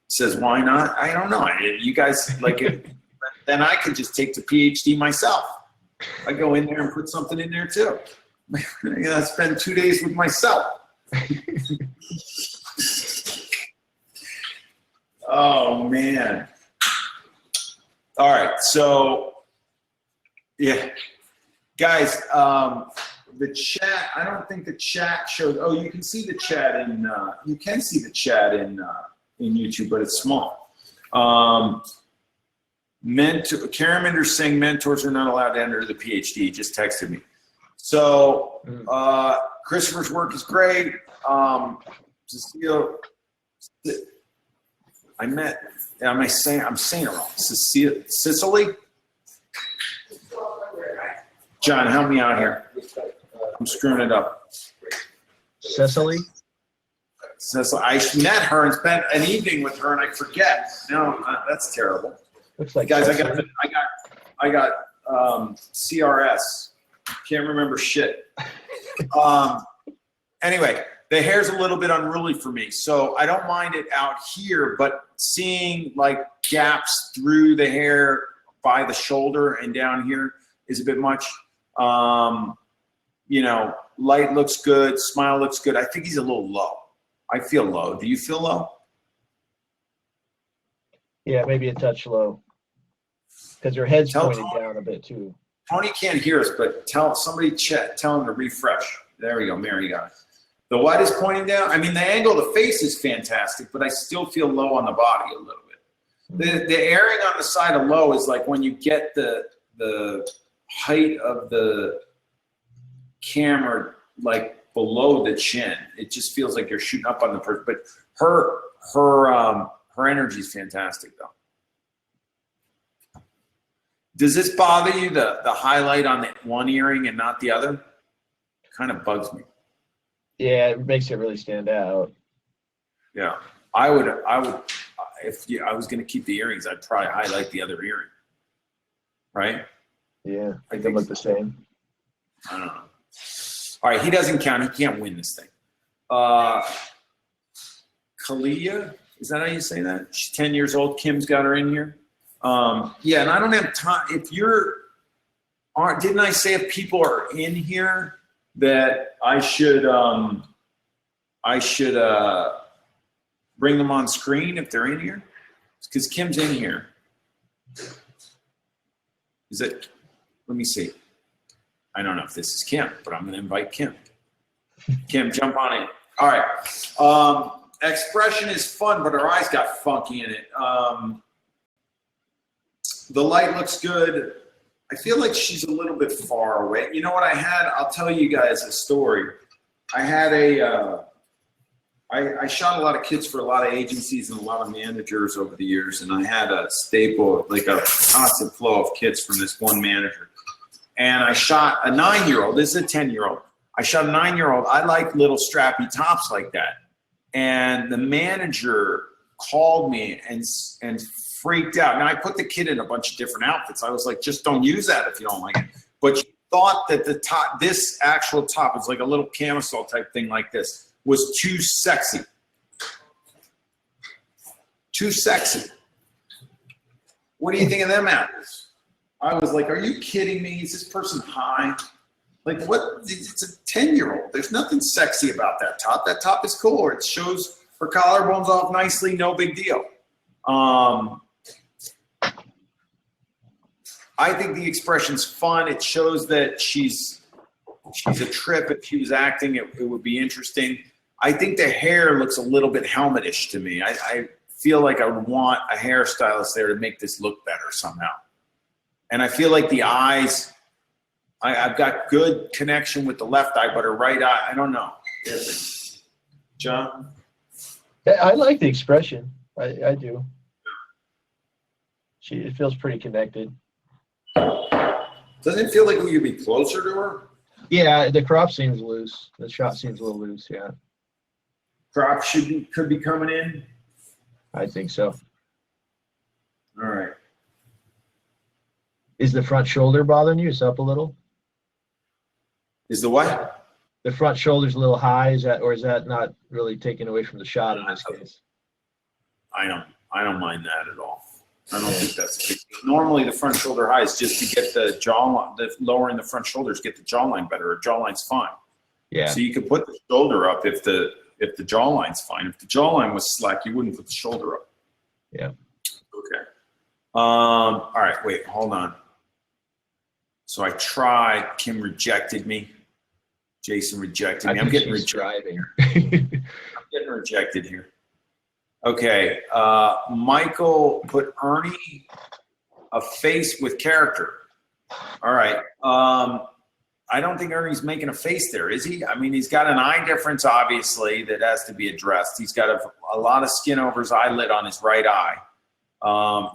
Says, why not? I don't know. You guys like it. Then I could just take the PhD myself. I go in there and put something in there too. I spend 2 days with myself. Oh man. All right. So yeah, guys, the chat, I don't think the chat shows. Oh, you can see the chat in YouTube, but it's small. Karen Minder's saying mentors are not allowed to enter the PhD. Just texted me. So Christopher's work is great. Cecile, I'm saying it wrong. Sicily? John, help me out here. I'm screwing it up. Cecily? Cecily. I met her and spent an evening with her, and I forget. No, that's terrible. Looks like Guys, Cecily. I got CRS. Can't remember shit. Anyway, the hair's a little bit unruly for me, so I don't mind it out here, but seeing like gaps through the hair by the shoulder and down here is a bit much. You know, light looks good, smile looks good. I think he's a little low. I feel low. Do you feel low? Yeah, maybe a touch low. Because her head's Tell pointed down a bit too. Tony can't hear us, but tell him to refresh. There we go. Mary, you got it. The what is pointing down? I mean, the angle of the face is fantastic, but I still feel low on the body a little bit. The airing on the side of low is like when you get the height of the camera like below the chin. It just feels like you're shooting up on the person. But her energy is fantastic, though. Does this bother you, the highlight on the one earring and not the other? Kind of bugs me. Yeah, it makes it really stand out. Yeah, I would if I was going to keep the earrings, I'd probably highlight the other earring. Right? Yeah, I think they look the same. I don't know. All right, he doesn't count. He can't win this thing. Kalia, is that how you say that? She's 10 years old. Kim's got her in here. Yeah, and I don't have time. Didn't I say if people are in here that I should I should bring them on screen if they're in here? Because Kim's in here. Is it? Let me see. I don't know if this is Kim, but I'm going to invite Kim. Kim, jump on in. All right. Expression is fun, but her eyes got funky in it. The light looks good. I feel like she's a little bit far away. You know what I had? I'll tell you guys a story. I had I shot a lot of kids for a lot of agencies and a lot of managers over the years, and I had a staple, like a constant flow of kids from this one manager. And I shot a 9-year-old. This is a 10-year-old. I shot a 9-year-old. I like little strappy tops like that. And the manager called me and freaked out. Now, I put the kid in a bunch of different outfits. I was like, just don't use that if you don't like it. But she thought that the top, this actual top, it's like a little camisole type thing like this, was too sexy. Too sexy. What do you think of them apples? I was like, are you kidding me? Is this person high? Like, what? It's a 10-year-old. There's nothing sexy about that top. That top is cool. It shows her collarbones off nicely. No big deal. I think the expression's fun. It shows that she's a trip. If she was acting, it would be interesting. I think the hair looks a little bit helmetish to me. I feel like I would want a hairstylist there to make this look better somehow. And I feel like the eyes, I've got good connection with the left eye, but her right eye, I don't know. John? I like the expression. I do. It feels pretty connected. Doesn't it feel like we could be closer to her? Yeah, the crop seems loose. The shot seems a little loose, yeah. Crop could be coming in? I think so. All right. Is the front shoulder bothering you? It's up a little? Is the what? The front shoulder's a little high, is that not really taken away from the shot in this case? I don't mind that at all. I don't think that's a big deal. Normally the front shoulder high is just to get the jawline, lowering the front shoulders, get the jawline better. Her jawline's fine. Yeah. So you could put the shoulder up if the jawline's fine. If the jawline was slack, you wouldn't put the shoulder up. Yeah. Okay. All right, wait, hold on. So I tried, Kim rejected me. Jason rejected me. I'm getting rejected. I'm getting rejected here. Okay, Michael put Ernie a face with character. All right. I don't think Ernie's making a face there, is he? I mean, he's got an eye difference, obviously, that has to be addressed. He's got a lot of skin over his eyelid on his right eye.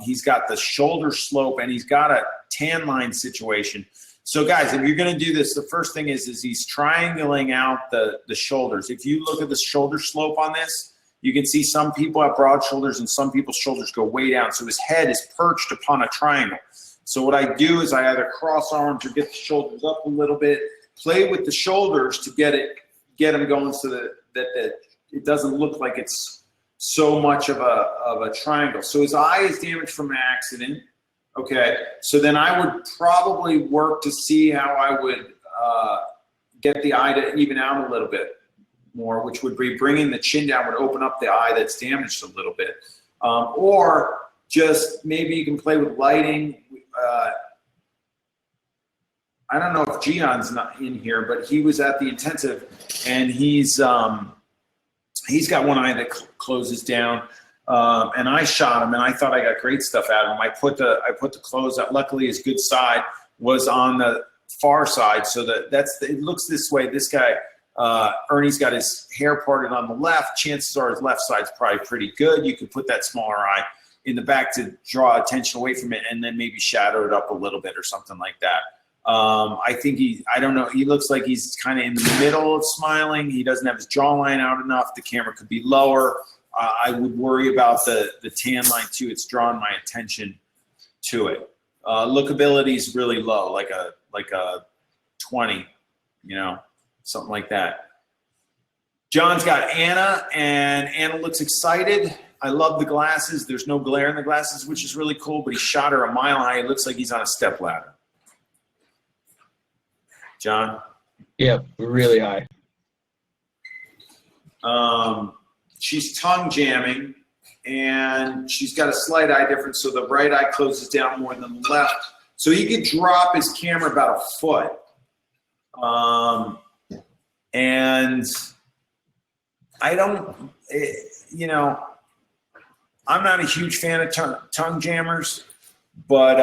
He's got the shoulder slope, and he's got a tan line situation. So, guys, if you're going to do this, the first thing is he's triangling out the shoulders. If you look at the shoulder slope on this, you can see some people have broad shoulders and some people's shoulders go way down. So his head is perched upon a triangle. So what I do is I either cross arms or get the shoulders up a little bit, play with the shoulders to get them going so that it doesn't look like it's so much of a triangle. So his eye is damaged from an accident. Okay, so then I would probably work to see how I would get the eye to even out a little bit more, which would be bringing the chin down, would open up the eye that's damaged a little bit. Or just maybe you can play with lighting. I don't know if Gion's not in here, but he was at the intensive, and he's got one eye that closes down. And I shot him, and I thought I got great stuff out of him. I put the close up. Luckily, his good side was on the far side, so it looks this way. This guy, Ernie's got his hair parted on the left. Chances are his left side's probably pretty good. You could put that smaller eye in the back to draw attention away from it, and then maybe shadow it up a little bit or something like that. I think I don't know. He looks like he's kind of in the middle of smiling. He doesn't have his jawline out enough. The camera could be lower. I would worry about the tan line too. It's drawn my attention to it. Lookability is really low, like a 20, something like that. John's got Anna, and Anna looks excited. I love the glasses. There's no glare in the glasses, which is really cool, but he shot her a mile high. It looks like he's on a step ladder. John? Yeah, really high. She's tongue jamming, and she's got a slight eye difference, so the right eye closes down more than the left. So he could drop his camera about a foot. And I don't, you know, I'm not a huge fan of tongue jammers, but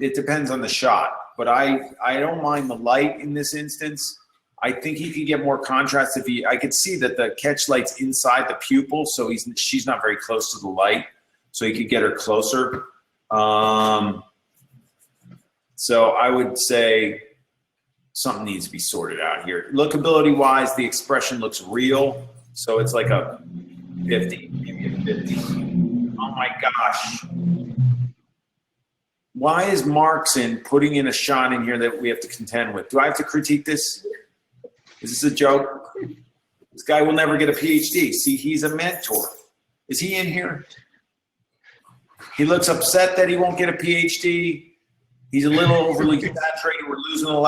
it depends on the shot. But I don't mind the light in this instance. I think he could get more contrast if I could see that the catch light's inside the pupil, so she's not very close to the light, so he could get her closer. So I would say something needs to be sorted out here. Lookability-wise, the expression looks real, so it's like a 50, maybe a 50. Oh my gosh. Why is Markson putting in a shot in here that we have to contend with? Do I have to critique this? Is this a joke? This guy will never get a PhD. See, he's a mentor. Is he in here? He looks upset that he won't get a PhD. He's a little overly saturated. We're losing the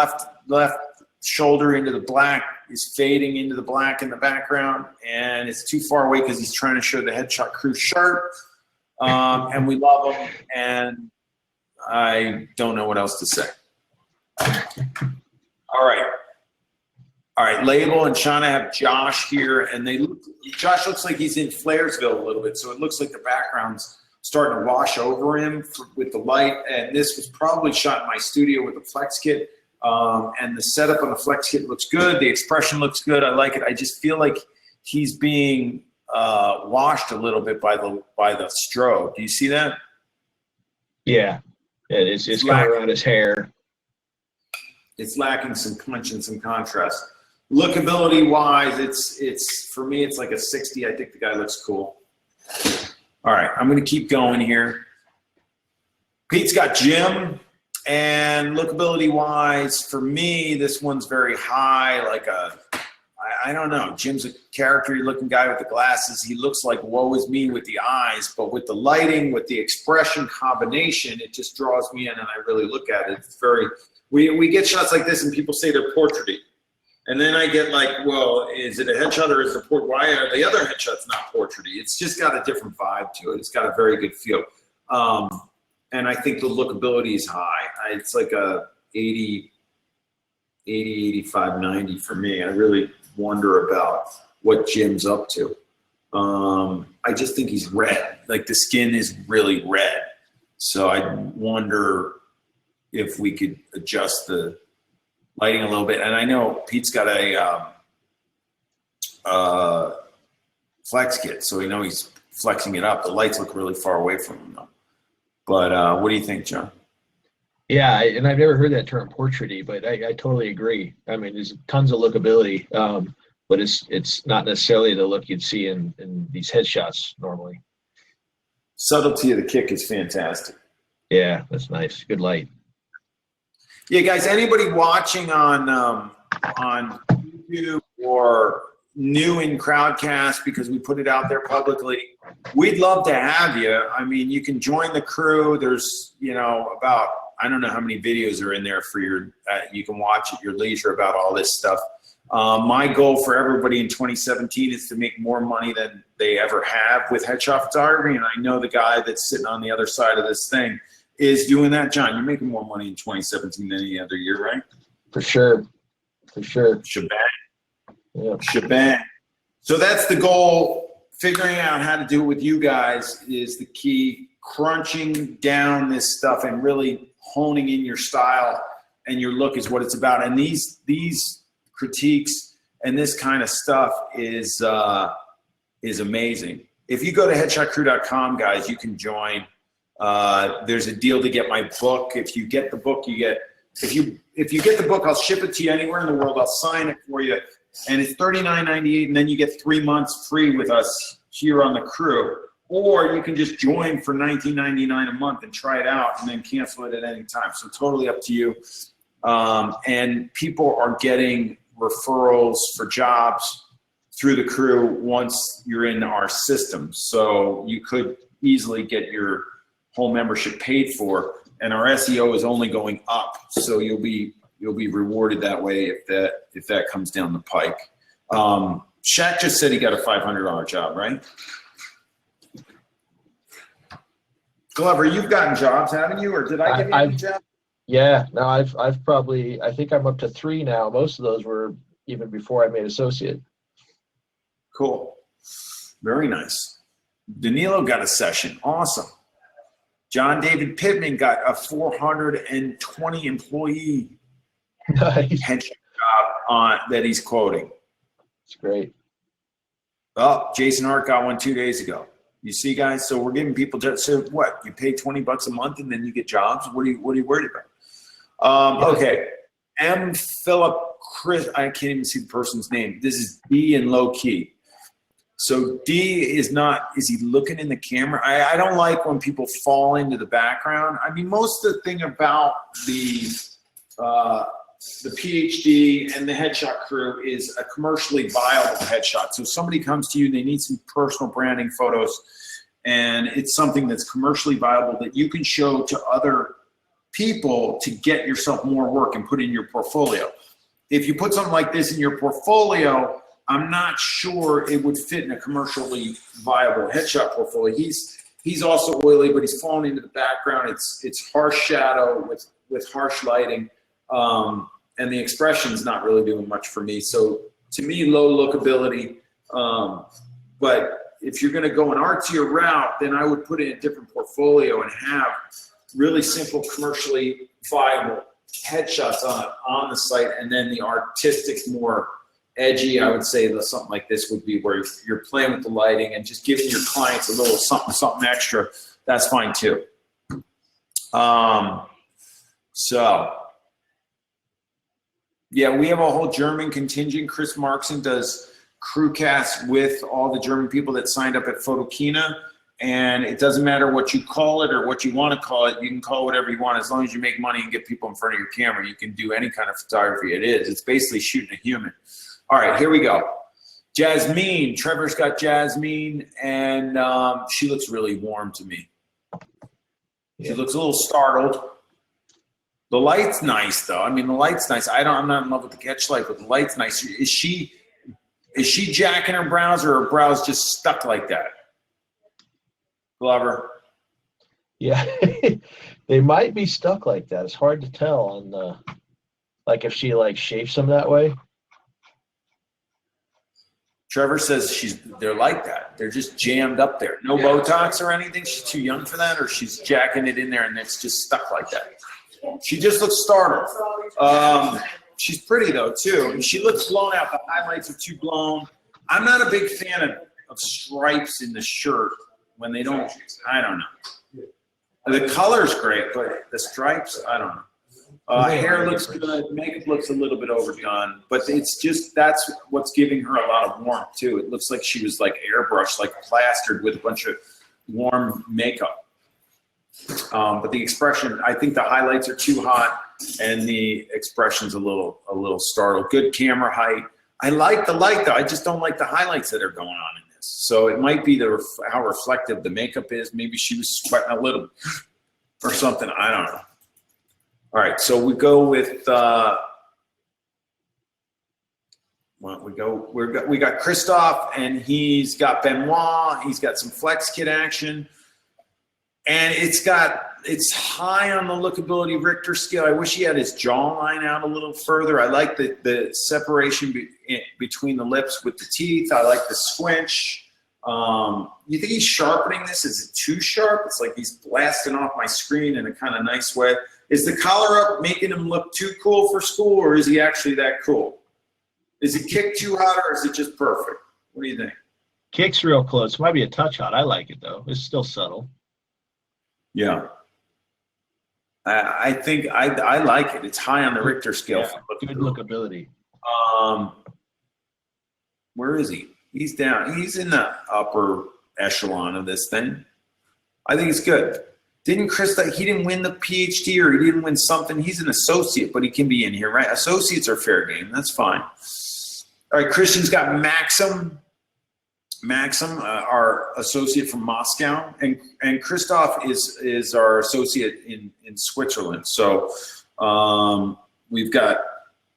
left shoulder into the black. He's fading into the black in the background, and it's too far away because he's trying to show the headshot crew sharp. And we love him, and I don't know what else to say. All right. All right, Label and Shauna have Josh here, and Josh looks like he's in Flairsville a little bit, so it looks like the background's starting to wash over him with the light. And this was probably shot in my studio with the Flex Kit, and the setup on the Flex Kit looks good. The expression looks good. I like it. I just feel like he's being washed a little bit by the strobe. Do you see that? Yeah, it's coming around his hair. It's lacking some punch and some contrast. Lookability wise, it's for me, it's like a 60. I think the guy looks cool. All right, I'm gonna keep going here. Pete's got Jim, and lookability wise, for me, this one's very high, like I don't know. Jim's a character looking guy with the glasses. He looks like woe is me with the eyes, but with the lighting, with the expression combination, it just draws me in, and I really look at it. It's very, we get shots like this and people say they're portraity. And then I get like, well, is it a headshot or is the why are the other headshots not portraity? It's just got a different vibe to it. It's got a very good feel. And I think the lookability is high. It's like a 80, 85, 90 for me. I really wonder about what Jim's up to. I just think he's red. Like the skin is really red. So I wonder if we could adjust the lighting a little bit. And I know Pete's got a Flex Kit, so we know he's flexing it up. The lights look really far away from him though. But what do you think, John? Yeah, and I've never heard that term portraity, but I totally agree. I mean, there's tons of lookability, but it's not necessarily the look you'd see in these headshots normally. Subtlety of the kick is fantastic. Yeah, that's nice. Good light. Yeah, guys, anybody watching on YouTube or new in Crowdcast, because we put it out there publicly, we'd love to have you. I mean, you can join the crew. There's, about, I don't know how many videos are in there for you can watch at your leisure about all this stuff. My goal for everybody in 2017 is to make more money than they ever have with headshot photography. And I know the guy that's sitting on the other side of this thing is doing that. John, you're making more money in 2017 than any other year, right? For sure. Shebang. Yeah. Shebang. So that's the goal. Figuring out how to do it with you guys is the key. Crunching down this stuff and really honing in your style and your look is what it's about. And these critiques and this kind of stuff is amazing. If you go to headshotcrew.com, guys, you can join. There's a deal to get my book. If you get the book, if you get the book, I'll ship it to you anywhere in the world. I'll sign it for you. And it's $39.98, and then you get 3 months free with us here on the crew. Or you can just join for $19.99 a month and try it out and then cancel it at any time. So totally up to you. And people are getting referrals for jobs through the crew once you're in our system. So you could easily get your whole membership paid for, and our SEO is only going up. So you'll be rewarded that way if that comes down the pike. Shaq just said he got a $500 job, right? Glover, you've gotten jobs, haven't you? Or did I give you any jobs? Yeah, no, I've probably, I think I'm up to 3 now. Most of those were even before I made associate. Cool. Very nice. Danilo got a session. Awesome. John David Pittman got a 420 employee Nice. headshot job that he's quoting. It's great. Oh, Jason Hart got one 2 days ago. You see, guys, so we're giving people just, so what? You pay $20 a month and then you get jobs? What are you worried about? Okay. M. Philip Chris, I can't even see the person's name. This is D and low key. So D is he looking in the camera? I don't like when people fall into the background. I mean, most of the thing about the PhD and the headshot crew is a commercially viable headshot. So if somebody comes to you, they need some personal branding photos, and it's something that's commercially viable that you can show to other people to get yourself more work and put in your portfolio. If you put something like this in your portfolio, I'm not sure it would fit in a commercially viable headshot portfolio. He's also oily, but he's fallen into the background. It's harsh shadow with harsh lighting. And the expression's not really doing much for me. So to me, low lookability. But if you're going to go an artsier route, then I would put it in a different portfolio and have really simple, commercially viable headshots on the site. And then the artistic, more edgy, I would say that something like this would be where you're playing with the lighting and just giving your clients a little something extra. That's fine too. So. Yeah, we have a whole German contingent. Chris Markson does crew casts with all the German people that signed up at Photokina. And it doesn't matter what you call it or what you want to call it. You can call it whatever you want. As long as you make money and get people in front of your camera, you can do any kind of photography it is. It's basically shooting a human. All right, here we go. Jasmine. Trevor's got Jasmine, and she looks really warm to me. She looks a little startled. The light's nice, though. I mean, the light's nice. I'm not in love with the catch light, but the light's nice. Is she jacking her brows, or her brows just stuck like that? Glover. Yeah, they might be stuck like that. It's hard to tell on like if she like shapes them that way. Trevor says they're like that. They're just jammed up there. No Botox or anything. She's too young for that, or she's jacking it in there and it's just stuck like that. She just looks startled. She's pretty though too. She looks blown out. The highlights are too blown. I'm not a big fan of stripes in the shirt when they don't. I don't know. The color's great, but the stripes, I don't know. Hair looks good. Makeup looks a little bit overdone, but it's just that's what's giving her a lot of warmth too. It looks like she was like airbrushed, like plastered with a bunch of warm makeup. But the expression, I think the highlights are too hot and the expression's a little startled. Good camera height. I like the light though. I just don't like the highlights that are going on in this. So it might be how reflective the makeup is. Maybe she was sweating a little or something. I don't know. All right, so we go with we got Christoph, and he's got Benoit. He's got some flex kit action. And it's high on the lookability Richter scale. I wish he had his jawline out a little further. I like the separation between the lips with the teeth. I like the squinch. You think he's sharpening this? Is it too sharp? It's like he's blasting off my screen in a kind of nice way. Is the collar up making him look too cool for school, or is he actually that cool? Is it kick too hot, or is it just perfect? What do you think? Kick's real close. Might be a touch hot. I like it though. It's still subtle. Yeah. I think I like it. It's high on the Richter scale. Yeah, good lookability. Where is he? He's down. He's in the upper echelon of this thing. I think it's good. Didn't Chris, he didn't win the PhD, or he didn't win something. He's an associate, but he can be in here, right? Associates are fair game. That's fine. All right, Christian's got Maxim, our associate from Moscow, and Christoph is our associate in Switzerland. So we've got,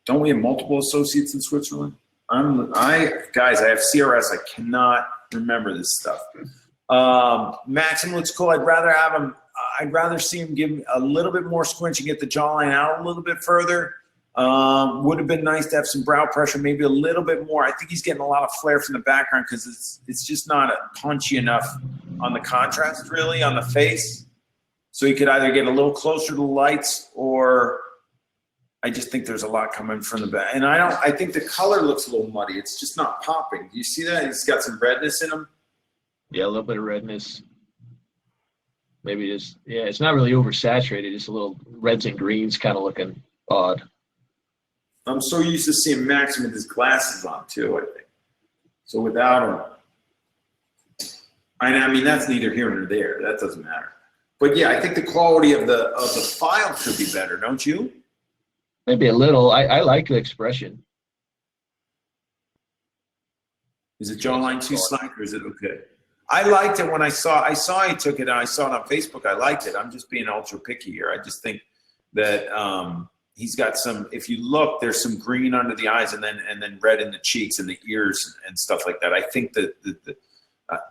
don't we have multiple associates in Switzerland? Guys, I have CRS. I cannot remember this stuff. Maxim looks cool. I'd rather see him give a little bit more squinch and get the jawline out a little bit further. Would have been nice to have some brow pressure, maybe a little bit more. I think he's getting a lot of flare from the background because it's just not punchy enough on the contrast, really, on the face. So he could either get a little closer to the lights, or I just think there's a lot coming from the back. And I think the color looks a little muddy. It's just not popping. Do you see that? He's got some redness in him. Yeah, a little bit of redness. Maybe just, yeah, it's not really oversaturated. Just a little reds and greens kind of looking odd. I'm so used to seeing Max with his glasses on too, I think. So without him, I mean, that's neither here nor there. That doesn't matter. But yeah, I think the quality of the file could be better, don't you? Maybe a little. I like the expression. Is it jawline too slack, or is it okay? I liked it when I saw he took it, and I saw it on Facebook. I liked it. I'm just being ultra picky here. I just think that he's got some. If you look, there's some green under the eyes, and then red in the cheeks and the ears and stuff like that. I think that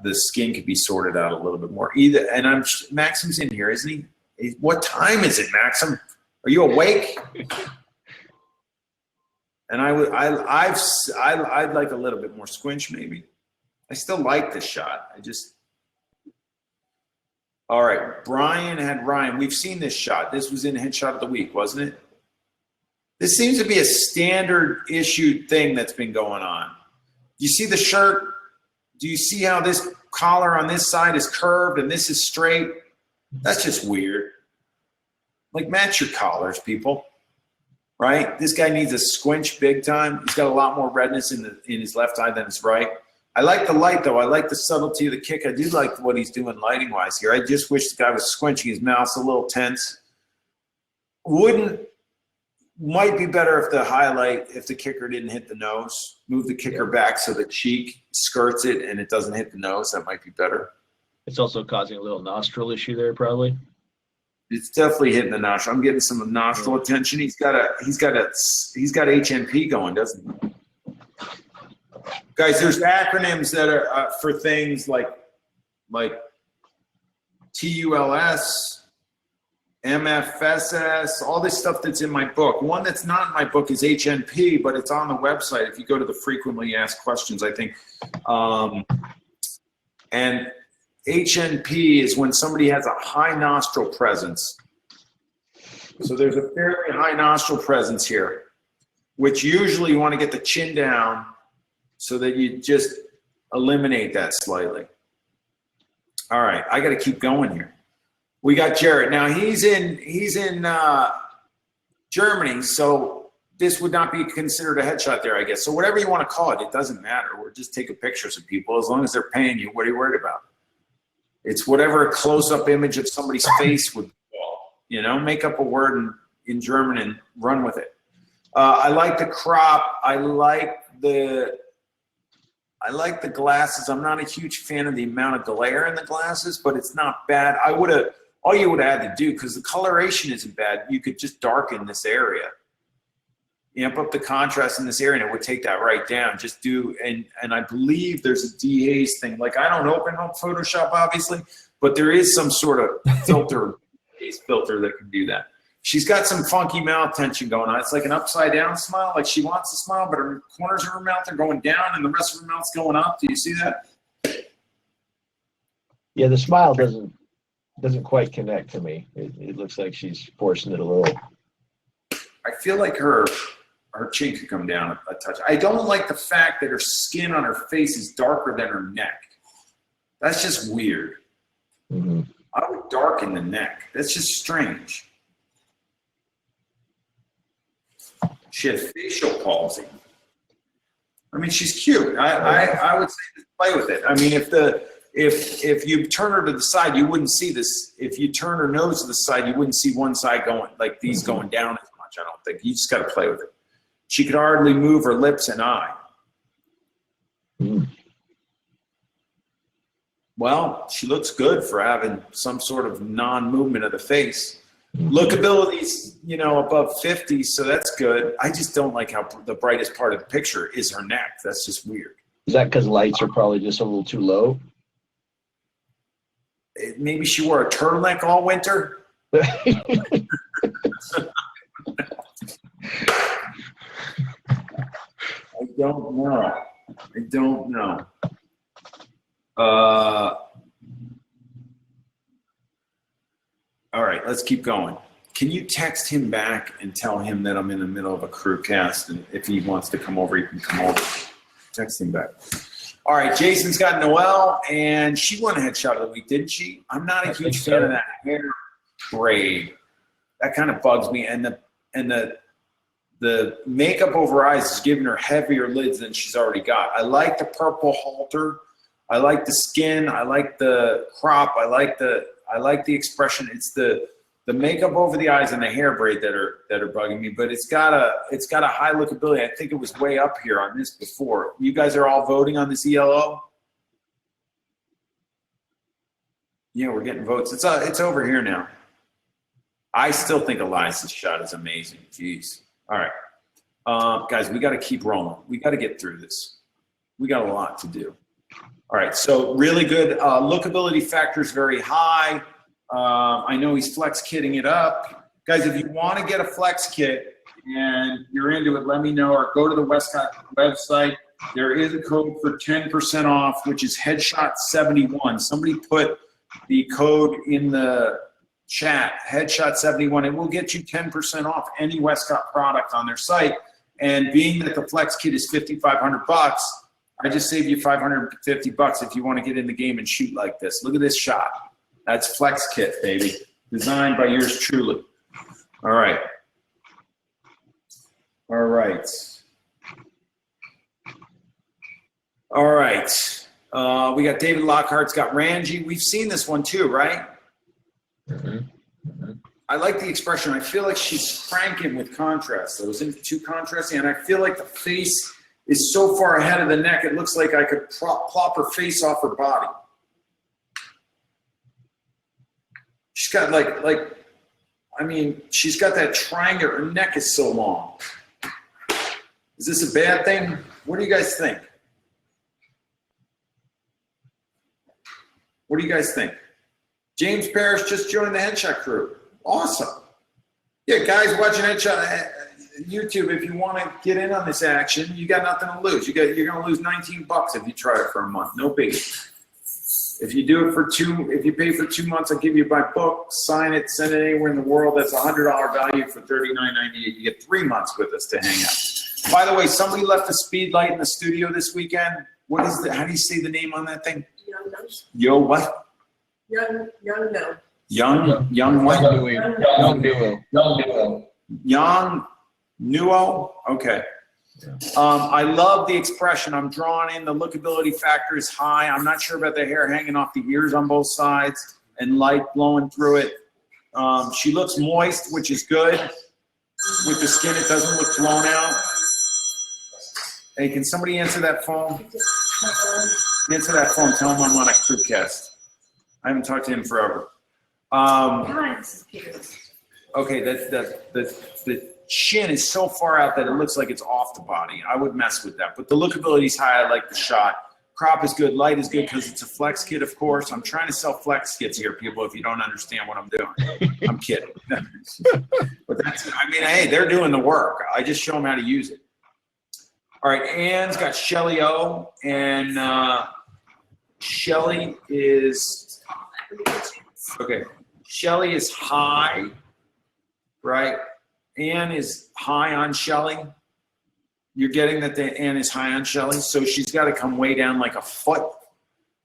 the skin could be sorted out a little bit more. And Maxim's in here, isn't he? What time is it, Maxim? Are you awake? And I'd like a little bit more squinch, maybe. I still like this shot. All right. Brian had Ryan. We've seen this shot. This was in Headshot of the Week, wasn't it? This seems to be a standard issued thing that's been going on. You see the shirt? Do you see how this collar on this side is curved and this is straight? That's just weird. Like, match your collars, people. Right? This guy needs a squinch big time. He's got a lot more redness in his left eye than his right. I like the light, though. I like the subtlety of the kick. I do like what he's doing lighting-wise here. I just wish the guy was squinching. His mouth's a little tense. Might be better if the kicker didn't hit the nose. Move the kicker back so the cheek skirts it and it doesn't hit the nose. That might be better. It's also causing a little nostril issue there, probably. It's definitely hitting the nostril. I'm getting some nostril attention. He's got HNP going, doesn't he? Guys, there's acronyms that are for things like TULS, MFSS, all this stuff that's in my book. One that's not in my book is HNP, but it's on the website. If you go to the frequently asked questions, I think. And HNP is when somebody has a high nostril presence. So there's a fairly high nostril presence here, which usually you want to get the chin down so that you just eliminate that slightly. All right, I got to keep going here. We got Jarrett. Now he's in Germany, so this would not be considered a headshot there, I guess. So whatever you want to call it, it doesn't matter. We're just taking pictures of people. As long as they're paying you, what are you worried about? It's whatever a close-up image of somebody's face would call. Make up a word in German and run with it. I like the crop. I like the glasses. I'm not a huge fan of the amount of glare in the glasses, but it's not bad. All you would have had to do, because the coloration isn't bad, you could just darken this area. Amp up the contrast in this area, and it would take that right down. Just do, and I believe there's a DA's thing. Like, I don't open up Photoshop, obviously, but there is some sort of filter that can do that. She's got some funky mouth tension going on. It's like an upside down smile. Like, she wants to smile, but her corners of her mouth are going down and the rest of her mouth's going up. Do you see that? Yeah, the smile doesn't quite connect to me. It looks like she's forcing it a little. I feel like her chin could come down a touch. I don't like the fact that her skin on her face is darker than her neck. That's just weird. Mm-hmm. I would darken the neck. That's just strange. She had facial palsy. I mean, she's cute. I would say just play with it. I mean, if you turn her to the side, you wouldn't see this. If you turn her nose to the side, you wouldn't see one side going, like these going down as much, I don't think. You just got to play with it. She could hardly move her lips and eye. Mm. Well, she looks good for having some sort of non-movement of the face. Lookability's, you know, above 50, so that's good. I just don't like how the brightest part of the picture is her neck. That's just weird. Is that because lights are probably just a little too low? Maybe she wore a turtleneck all winter. I don't know. I don't know. All right, let's keep going. Can you text him back and tell him that I'm in the middle of a crew cast, and if he wants to come over, he can come over. Text him back. All right, Jason's got Noelle, and she won a headshot of the week, didn't she? I'm not a huge fan of that hair braid. That kind of bugs me, and the makeup over her eyes is giving her heavier lids than she's already got. I like the purple halter. I like the skin. I like the crop. I like the expression. It's the makeup over the eyes and the hair braid that are bugging me. But it's got a high lookability. I think it was way up here on this before. You guys are all voting on this ELO? Yeah, we're getting votes. It's over here now. I still think Elias's shot is amazing. Jeez. All right, guys, we got to keep rolling. We got to get through this. We got a lot to do. All right, so really good. Lookability factor is very high. I know he's flex kitting it up. Guys, if you want to get a flex kit and you're into it, let me know, or go to the Westcott website. There is a code for 10% off, which is Headshot71. Somebody put the code in the chat, Headshot71. It will get you 10% off any Westcott product on their site. And being that the flex kit is $5,500, I just saved you $550 if you want to get in the game and shoot like this. Look at this shot. That's Flex Kit, baby. Designed by yours truly. All right. All right. All right. We got David Lockhart's got Ranji. We've seen this one too, right? I like the expression. I feel like she's cranking with contrast. So it was into too contrasting, and I feel like the face is so far ahead of the neck, it looks like I could plop her face off her body. She's got I mean, she's got that triangle. Her neck is so long. Is this a bad thing? What do you guys think? What do you guys think? James Parrish just joined the Headshot crew. Awesome. Yeah, guys watching Headshot YouTube, if you want to get in on this action, you got nothing to lose. You're going to lose $19 if you try it for a month. No biggie. If you do it for if you pay for 2 months, I'll give you my book, sign it, send it anywhere in the world. That's a $100 value for $39.98. You get 3 months with us to hang out. By the way, somebody left a speed light in the studio this weekend. What is how do you say the name on that thing? Young No. Yo, what? Young No. Young what? Young Nuo? Okay. I love the expression. I'm drawn in. The lookability factor is high. I'm not sure about the hair hanging off the ears on both sides and light blowing through it. She looks moist, which is good. With the skin, it doesn't look blown out. Hey, can somebody answer that phone? Answer that phone. Tell him I'm on a crew cast. I haven't talked to him forever. Hi, this is Peter. Okay, the chin is so far out that it looks like it's off the body. I would mess with that. But the lookability is high. I like the shot. Crop is good. Light is good because it's a flex kit, of course. I'm trying to sell flex kits here, people, if you don't understand what I'm doing. I'm kidding. But I mean, hey, they're doing the work. I just show them how to use it. All right, Ann's got Shelly O, and Shelly is, okay, Shelly is high, right? Ann is high on Shelly. You're getting that Ann is high on Shelly, so she's got to come way down like a foot.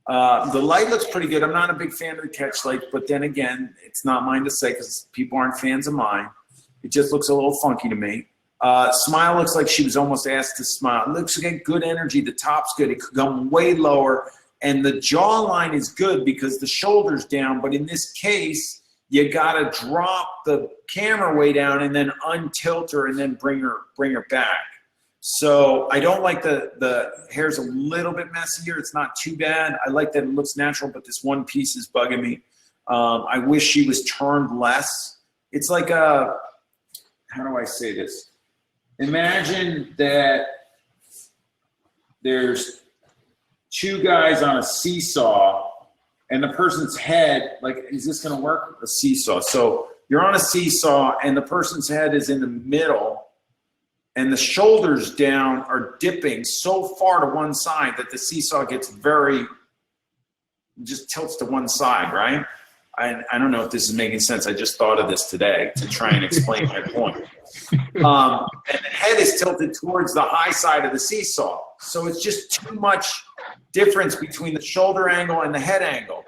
The light looks pretty good. I'm not a big fan of the catch light, but then again, it's not mine to say because people aren't fans of mine. It just looks a little funky to me. Smile looks like she was almost asked to smile. It looks like good energy. The top's good. It could come way lower. And the jawline is good because the shoulder's down. But in this case, you got to drop the camera way down and then untilt her and then bring her back. So I don't like the hair's a little bit messier. It's not too bad. I like that it looks natural, but this one piece is bugging me. I wish she was turned less. it's like a, how do I say this? Imagine that there's two guys on a seesaw and the person's head, like, is this gonna work? A seesaw. So you're on a seesaw and the person's head is in the middle and the shoulders down are dipping so far to one side that the seesaw gets just tilts to one side, right? I don't know if this is making sense. I just thought of this today to try and explain my point. And the head is tilted towards the high side of the seesaw. So it's just too much difference between the shoulder angle and the head angle.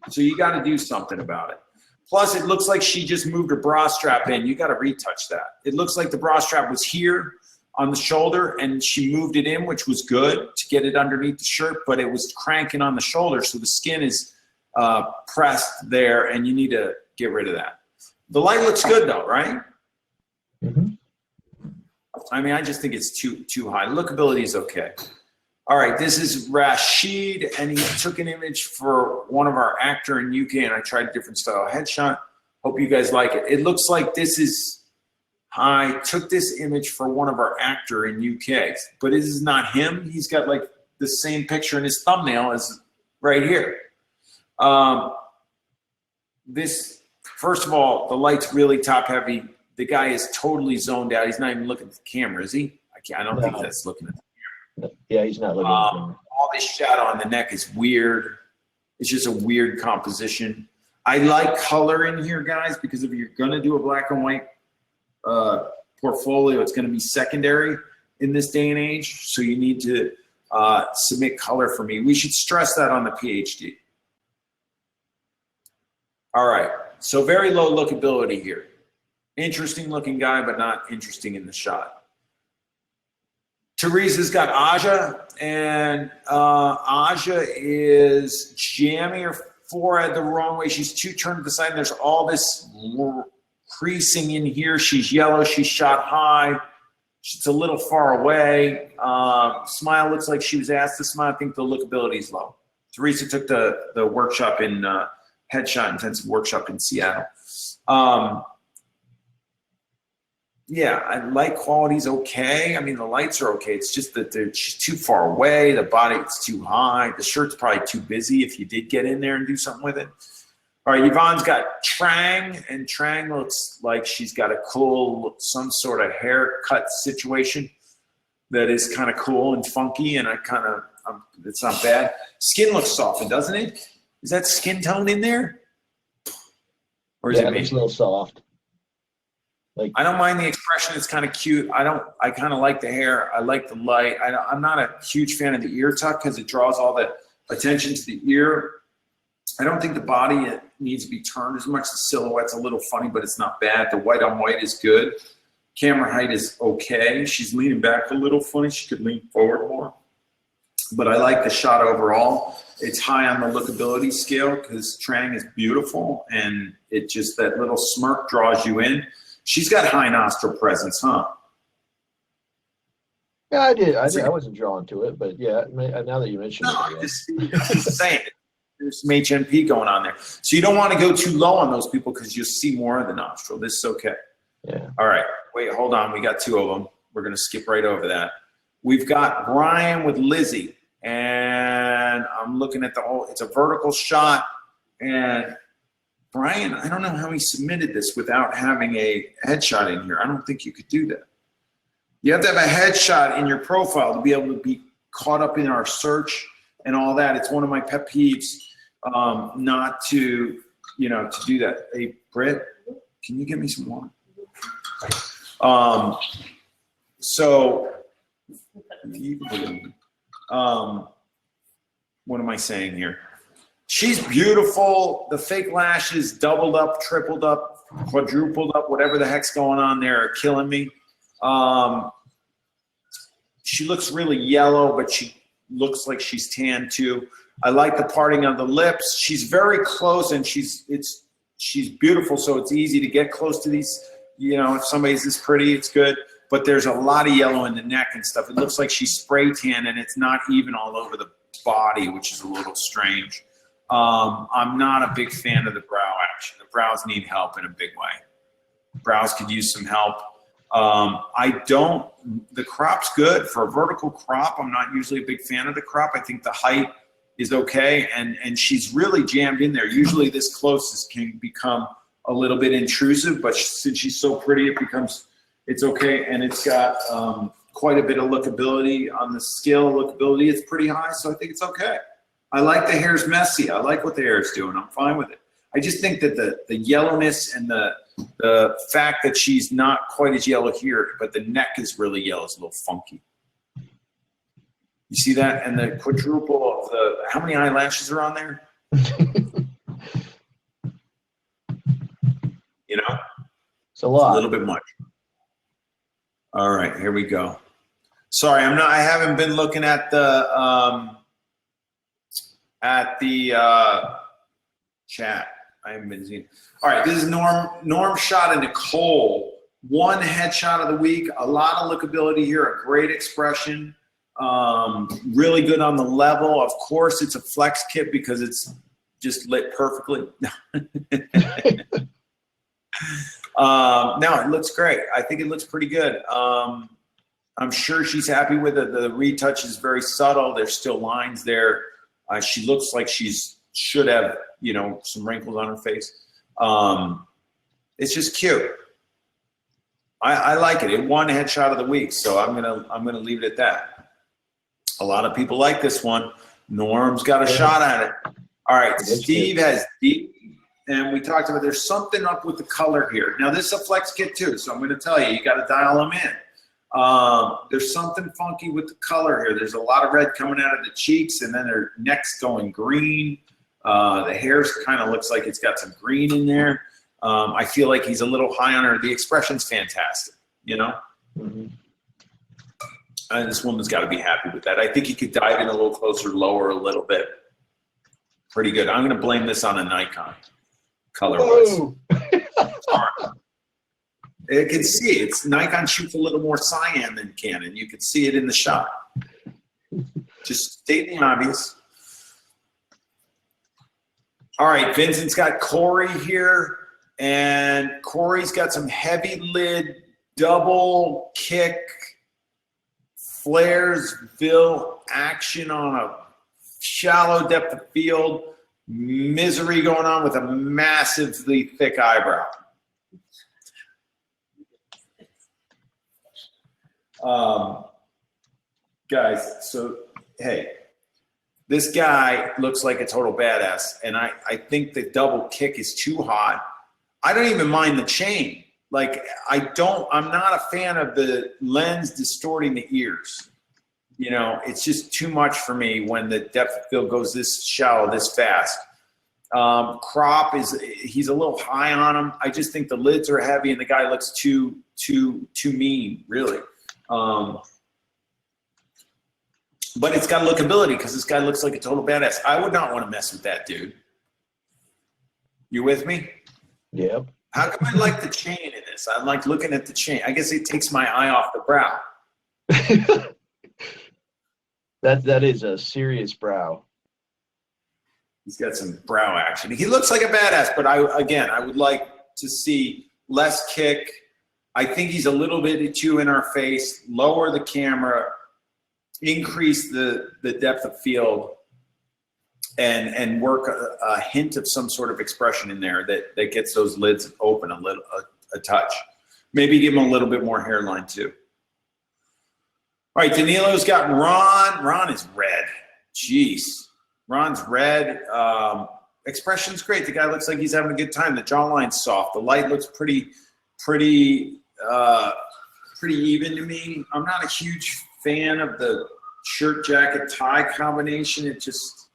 So you got to do something about it. Plus, it looks like she just moved her bra strap in. You got to retouch that. It looks like the bra strap was here on the shoulder and she moved it in, which was good to get it underneath the shirt, but it was cranking on the shoulder. So the skin is pressed there and you need to get rid of that. The light looks good though, right? Mhm. I mean, I just think it's too high. Lookability is okay. All right, this is Rashid, and he took an image for one of our actor in UK, and I tried a different style headshot. Hope you guys like it. It looks like this is, I took this image for one of our actor in UK, but this is not him. He's got like the same picture in his thumbnail as right here. This, first of all, the light's really top heavy. The guy is totally zoned out. He's not even looking at the camera, is he? I don't think that's looking at the camera. Yeah, he's not looking at the camera. All this shadow on the neck is weird. It's just a weird composition. I like color in here, guys, because if you're going to do a black and white portfolio, it's going to be secondary in this day and age. So you need to submit color for me. We should stress that on the PhD. All right, so very low lookability here. Interesting looking guy, but not interesting in the shot. Teresa's got Aja, and Aja is jamming her forehead the wrong way. She's too turned to the side, and there's all this creasing in here. She's yellow, she's shot high. She's a little far away. Smile looks like she was asked to smile. I think the lookability is low. Teresa took the workshop in headshot intensive workshop in Seattle. Yeah, I light quality's okay. I mean, the lights are okay. It's just that she's too far away. The body, it's too high. The shirt's probably too busy if you did get in there and do something with it. All right, Yvonne's got Trang, and Trang looks like she's got a cool, some sort of haircut situation that is kind of cool and funky, and it's not bad. Skin looks softened, doesn't it? Is that skin tone in there? Or is it It's a little soft. Like, I don't mind the expression. It's kind of cute. I kind of like the hair. I like the light. I'm not a huge fan of the ear tuck because it draws all the attention to the ear. I don't think the body needs to be turned as much. The silhouette's a little funny, but it's not bad. The white on white is good. Camera height is okay. She's leaning back a little funny. She could lean forward more. But I like the shot overall. It's high on the lookability scale because Trang is beautiful, and it just, that little smirk draws you in. She's got high nostril presence, huh? yeah, I did. I wasn't drawn to it, but yeah, now that you mention No, I'm it. just saying. There's some HNP going on there. So you don't want to go too low on those people because you'll see more of the nostril. This is okay. Yeah. All right. Wait, hold on. We got two of them. We're going to skip right over that. We've got Brian with Lizzie. And I'm looking at it's a vertical shot. And Brian, I don't know how he submitted this without having a headshot in here. I don't think you could do that. You have to have a headshot in your profile to be able to be caught up in our search and all that. It's one of my pet peeves not to, to do that. Hey, Britt, can you give me some water? What am I saying here? She's beautiful. The fake lashes doubled up, tripled up, quadrupled up, whatever the heck's going on there are killing me. She looks really yellow, but she looks like she's tan too. I like the parting of the lips. She's very close, and she's beautiful, so it's easy to get close to these. If somebody's this pretty, it's good. But there's a lot of yellow in the neck and stuff. It looks like she's spray tan, and it's not even all over the body, which is a little strange. I'm not a big fan of the brow action. The brows need help in a big way. brows could use some help. The crop's good for a vertical crop. I'm not usually a big fan of the crop. I think the height is okay, and she's really jammed in there. Usually this close can become a little bit intrusive, but since she's so pretty, it's okay, and it's got quite a bit of lookability on the scale of lookability. It's pretty high, so I think it's okay. I like the hair's messy. I like what the hair is doing. I'm fine with it. I just think that the yellowness and the fact that she's not quite as yellow here, but the neck is really yellow, is a little funky. You see that? And the quadruple of how many eyelashes are on there? You know? It's a lot. A little bit much. All right, here we go. Sorry, I haven't been looking at the chat. I haven't been seeing. All right, this is Norm shot of Nicole. One headshot of the week. A lot of lookability here. A great expression. Really good on the level. Of course, it's a flex kit because it's just lit perfectly. No, it looks great. I think it looks pretty good. I'm sure she's happy with it. The retouch is very subtle. There's still lines there. She looks like should have, some wrinkles on her face. It's just cute. I like it. It won headshot of the week, so I'm gonna leave it at that. A lot of people like this one. Norm's got a shot at it. All right, Steve has deep, and we talked about there's something up with the color here. Now this is a flex kit too, so I'm gonna tell you got to dial them in. There's something funky with the color here. There's a lot of red coming out of the cheeks, and then their neck's going green. The hair kind of looks like it's got some green in there. I feel like he's a little high on her. The expression's fantastic, Mm-hmm. This woman's got to be happy with that. I think he could dive in a little closer, lower a little bit. Pretty good. I'm going to blame this on a Nikon color-wise. Sorry. You can see it's Nikon shoots a little more cyan than Canon. You can see it in the shot. Just stating the obvious. All right, Vincent's got Corey here, and Corey's got some heavy lid, double kick, Flaresville action on a shallow depth of field, misery going on with a massively thick eyebrow. Guys, so, hey, this guy looks like a total badass, and I think the double kick is too hot. I don't even mind the chain. Like, I'm not a fan of the lens distorting the ears. It's just too much for me when the depth of field goes this shallow, this fast. Crop he's a little high on him. I just think the lids are heavy and the guy looks too mean, really. But it's got lookability because this guy looks like a total badass. I would not want to mess with that dude. You with me? Yep. How come I like the chain in this? I like looking at the chain. I guess it takes my eye off the brow. That is a serious brow. He's got some brow action. He looks like a badass, but I would like to see less kick. I think he's a little bit too in our face. Lower the camera, increase the depth of field, and work a hint of some sort of expression in there that gets those lids open a touch. Maybe give him a little bit more hairline too. All right, Danilo's got Ron. Ron is red. Jeez. Ron's red. Expression's great. The guy looks like he's having a good time. The jawline's soft. The light looks pretty even to me. I'm not a huge fan of the shirt, jacket, tie combination. It just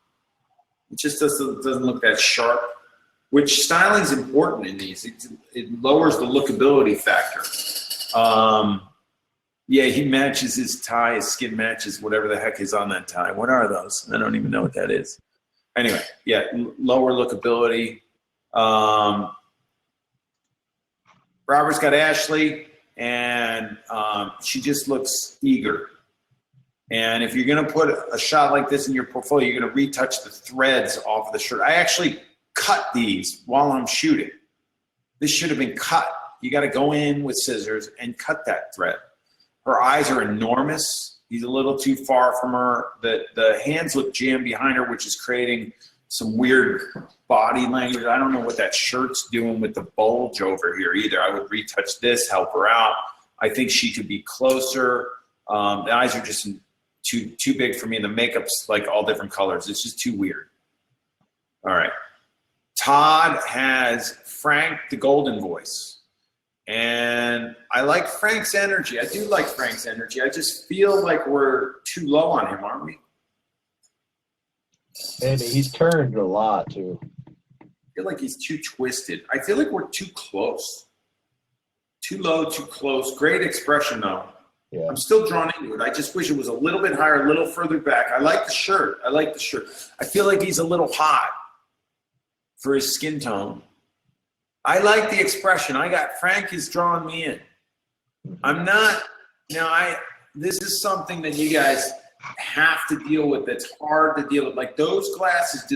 doesn't look that sharp, which styling is important in these. It lowers the lookability factor. Yeah, he matches his tie. His skin matches whatever the heck is on that tie. What are those? I don't even know what that is. Anyway, yeah, lower lookability. Robert's got Ashley, and she just looks eager. And if you're going to put a shot like this in your portfolio, you're going to retouch the threads off of the shirt. I actually cut these while I'm shooting. This should have been cut, You got to go in with scissors and cut that thread. Her eyes are enormous. He's a little too far from her. The hands look jammed behind her, which is creating some weird body language. I don't know what that shirt's doing with the bulge over here either. I would retouch this, help her out. I think she could be closer. The eyes are just too big for me. And the makeup's like all different colors. It's just too weird. All right. Todd has Frank the Golden Voice. And I like Frank's energy. I do like Frank's energy. I just feel like we're too low on him, aren't we? And he's turned a lot too. I feel like he's too twisted. I feel like we're too close. Too low, too close. Great expression though. Yeah. I'm still drawn into it. I just wish it was a little bit higher, a little further back. I like the shirt. I like the shirt. I feel like he's a little hot for his skin tone. I like the expression. Frank is drawing me in. I'm not, this is something that you guys have to deal with that's hard to deal with. Like those glasses,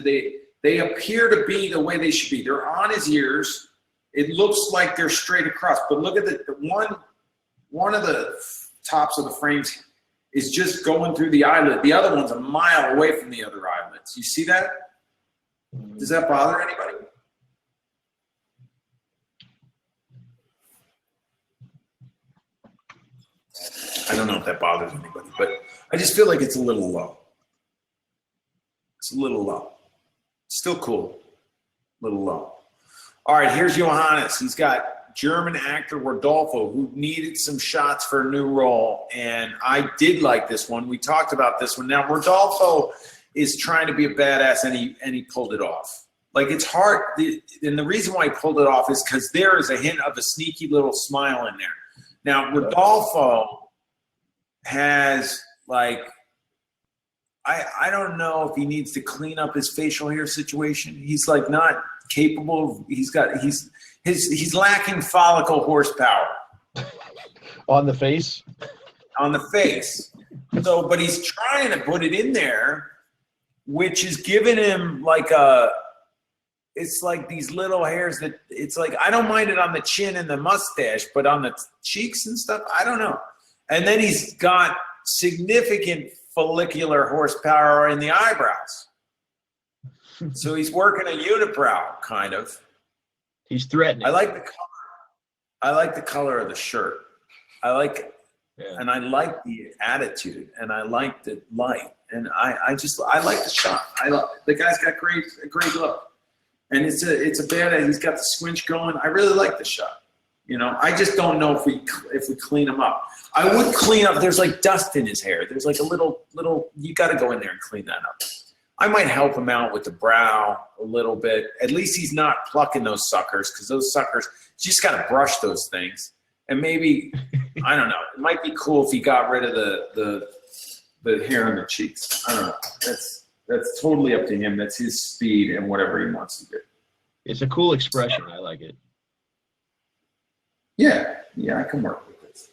they appear to be the way they should be. They're on his ears. It looks like they're straight across, but look at the one of the tops of the frames is just going through the eyelid. The other one's a mile away from the other eyelids. You see that? Does that bother anybody? I don't know if that bothers anybody, but I just feel like it's a little low. It's a little low. Still cool. A little low. All right, here's Johannes. He's got German actor Rodolfo, who needed some shots for a new role, and I did like this one. We talked about this one. Now, Rodolfo is trying to be a badass, and he pulled it off. Like, it's hard, and the reason why he pulled it off is because there is a hint of a sneaky little smile in there. Now, Rodolfo has, like, I don't know if he needs to clean up his facial hair situation. He's like not capable. He's lacking follicle horsepower on the face. On the face. So, but he's trying to put it in there, which is giving him like it's like these little hairs that it's like, I don't mind it on the chin and the mustache, but on the cheeks and stuff, I don't know. And then he's got significant follicular horsepower in the eyebrows. So he's working a unibrow, kind of. He's threatening. I like the color. I like the color of the shirt. I like it. Yeah. And I like the attitude, and I like the light, and I like the shot. The guy's got a great look, and it's a bad. He's got the squinch going. I really like the shot. I just don't know if we clean him up. I would clean up. There's like dust in his hair. There's like a little. You got to go in there and clean that up. I might help him out with the brow a little bit. At least he's not plucking those suckers, because those suckers, you just got to brush those things. And maybe, I don't know, it might be cool if he got rid of the hair on the cheeks. I don't know. That's totally up to him. That's his speed and whatever he wants to do. It's a cool expression. I like it. Yeah, I can work with this.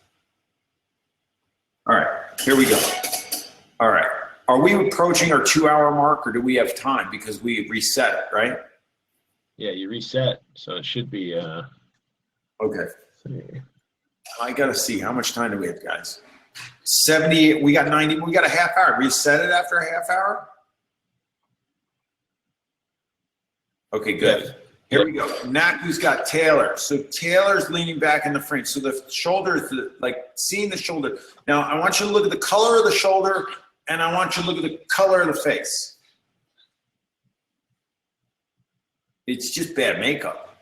All right, here we go. All right. Are we approaching our 2-hour mark, or do we have time because we reset it, right? Yeah, you reset, so it should be. Okay. I got to see how much time do we have, guys? 78. We got 90. We got a half hour. Reset it after a half hour. Okay, good. Yes. Here we go. Naku's got Taylor. So Taylor's leaning back in the frame. So the shoulder is like seeing the shoulder. Now I want you to look at the color of the shoulder, and I want you to look at the color of the face. It's just bad makeup.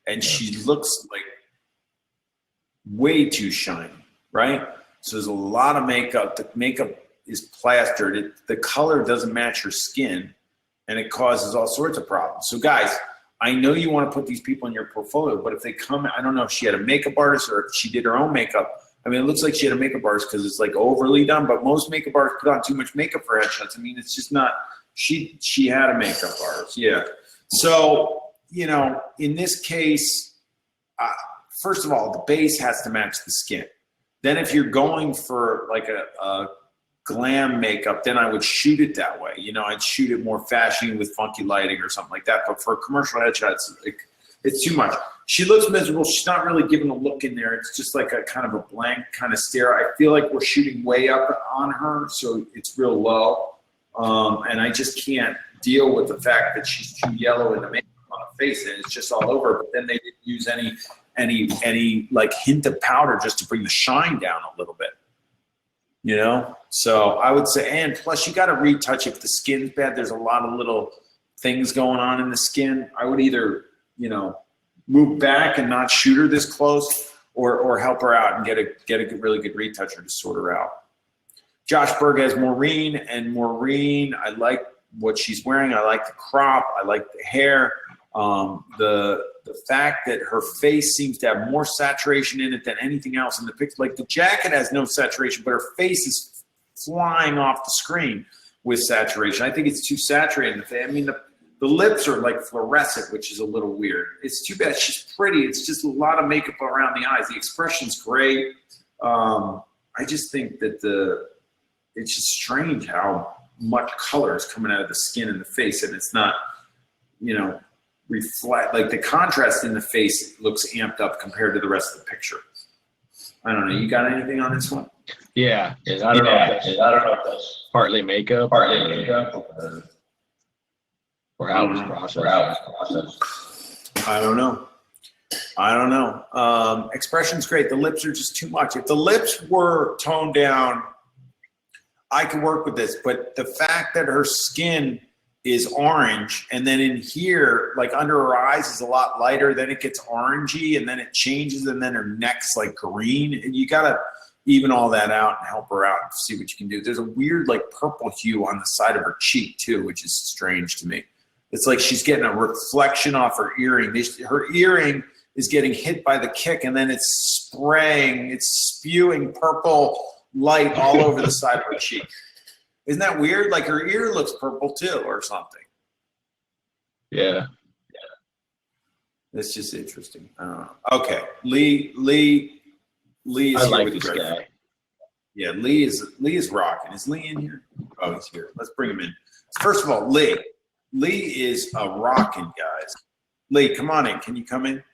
And she looks like way too shiny, right? So there's a lot of makeup. The makeup is plastered. The color doesn't match her skin, and it causes all sorts of problems. So guys, I know you want to put these people in your portfolio, but if they come, I don't know if she had a makeup artist or if she did her own makeup. I mean, it looks like she had a makeup artist because it's like overly done, but most makeup artists put on too much makeup for headshots. I mean, it's just not, she had a makeup artist, yeah. So, in this case, first of all, the base has to match the skin. Then if you're going for like a glam makeup, then I would shoot it that way. I'd shoot it more fashion with funky lighting or something like that. But for commercial headshots, like It's too much. She looks miserable. She's not really giving a look in there. It's just like a kind of a blank kind of stare. I feel like we're shooting way up on her, so it's real low. And I just can't deal with the fact that she's too yellow in the makeup on her face, and it's just all over. But then they didn't use any like hint of powder just to bring the shine down a little bit. You know? So I would say, and plus you got to retouch if the skin's bad. There's a lot of little things going on in the skin. I would either, you know, move back and not shoot her this close, or help her out and get a really good retoucher to sort her out. Josh Berg has Maureen, and Maureen, I like what she's wearing. I like the crop. I like the hair. The fact that her face seems to have more saturation in it than anything else in the picture. Like the jacket has no saturation, but her face is flying off the screen with saturation. I think it's too saturated. I mean, the lips are like fluorescent, which is a little weird. It's too bad. She's pretty. It's just a lot of makeup around the eyes. The expression's great. I just think that it's just strange how much color is coming out of the skin and the face, and it's not, you know, reflect, like the contrast in the face looks amped up compared to the rest of the picture. I don't know. You got anything on this one? Yeah. I don't know if that's partly makeup. Or how it was processed. I don't know. Expression's great. The lips are just too much. If the lips were toned down, I could work with this. But the fact that her skin is orange, and then in here, like under her eyes is a lot lighter, then it gets orangey, and then it changes, and then her neck's like green. And you gotta even all that out and help her out and see what you can do. There's a weird like purple hue on the side of her cheek too, which is strange to me. It's like she's getting a reflection off her earring. Her earring is getting hit by the kick, and then it's spewing purple light all over the side of her cheek. Isn't that weird? Like her ear looks purple too, or something. Yeah. It's just interesting. I don't know. Okay, Lee is I here like with this Greg. guy. Yeah, Lee is rocking. Is Lee in here? Oh, he's here. Let's bring him in. First of all, Lee is a rocking, guys. Lee, come on in. Can you come in?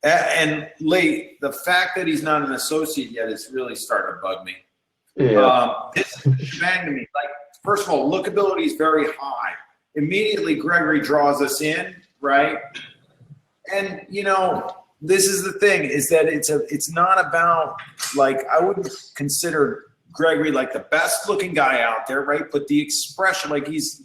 And Lee, the fact that he's not an associate yet is really starting to bug me. Yeah. This is bang to me. Like, first of all, lookability is very high. Immediately, Gregory draws us in, right? And you know, this is the thing: is that it's not about, like, I wouldn't consider Gregory like the best looking guy out there, right? But the expression, like he's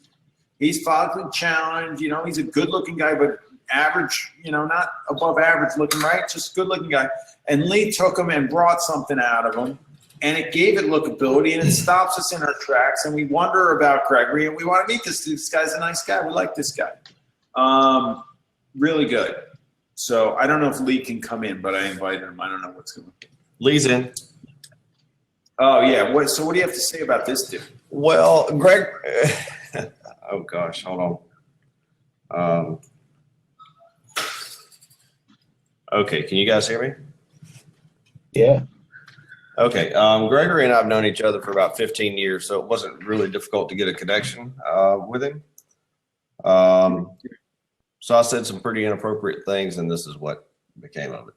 physically challenged, you know, he's a good looking guy, but average, you know, not above average looking, right? Just good looking guy. And Lee took him and brought something out of him. And it gave it lookability, and it stops us in our tracks, and we wonder about Gregory, and we want to meet this. This guy's a nice guy. We like this guy. Really good. So I don't know if Lee can come in, but I invited him. I don't know what's going on. Lee's in. Oh, yeah. So what do you have to say about this dude? Well, Greg, oh gosh, hold on. Okay, can you guys hear me? Yeah. Okay, Gregory and I have known each other for about 15 years, so it wasn't really difficult to get a connection with him. So I said some pretty inappropriate things, and this is what became of it.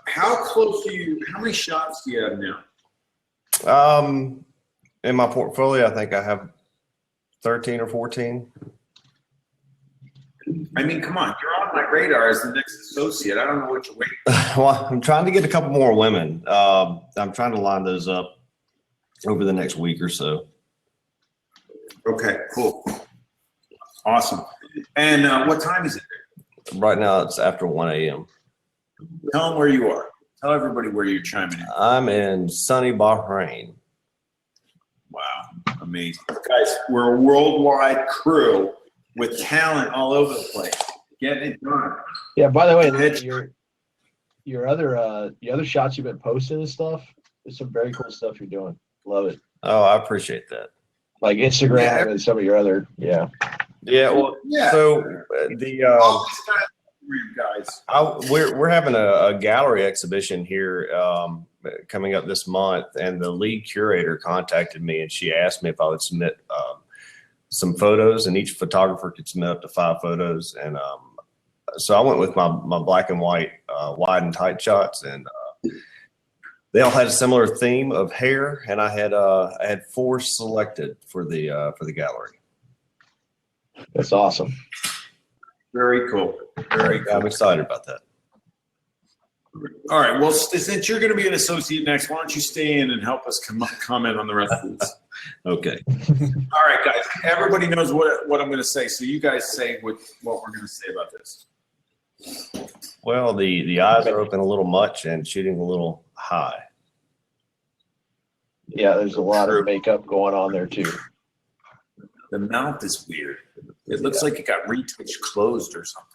How close do you? How many shots do you have now? In my portfolio, I think I have 13 or 14. I mean, come on, you're on my radar as the next associate. I don't know what you're waiting for. Well, I'm trying to get a couple more women. I'm trying to line those up over the next week or so. Okay, cool. Awesome. And what time is it? Right now, it's after 1 a.m. Tell them where you are. Tell everybody where you're chiming in. I'm in sunny Bahrain. Wow, amazing. Guys, we're a worldwide crew with talent all over the place. Getting it done. Yeah. By the way, your other shots you've been posting and stuff. There's some very cool stuff you're doing. Love it. Oh, I appreciate that. Like Instagram and some of your other, yeah. Yeah. Well, Yeah. So All this time for you guys. we're having a gallery exhibition here coming up this month, and the lead curator contacted me, and she asked me if I would submit some photos, and each photographer could submit up to 5 photos. And so I went with my black and white wide and tight shots, and they all had a similar theme of hair, and I had 4 selected for the gallery. That's awesome. Very cool. I'm excited about that. All right. Well, since you're going to be an associate next, why don't you stay in and help us comment on the rest of this? Okay. All right, guys. Everybody knows what I'm going to say, so you guys say what we're going to say about this. Well, the eyes are open a little much and shooting a little high. Yeah, there's a lot of makeup going on there too. The mouth is weird. It looks like it got retouched closed or something.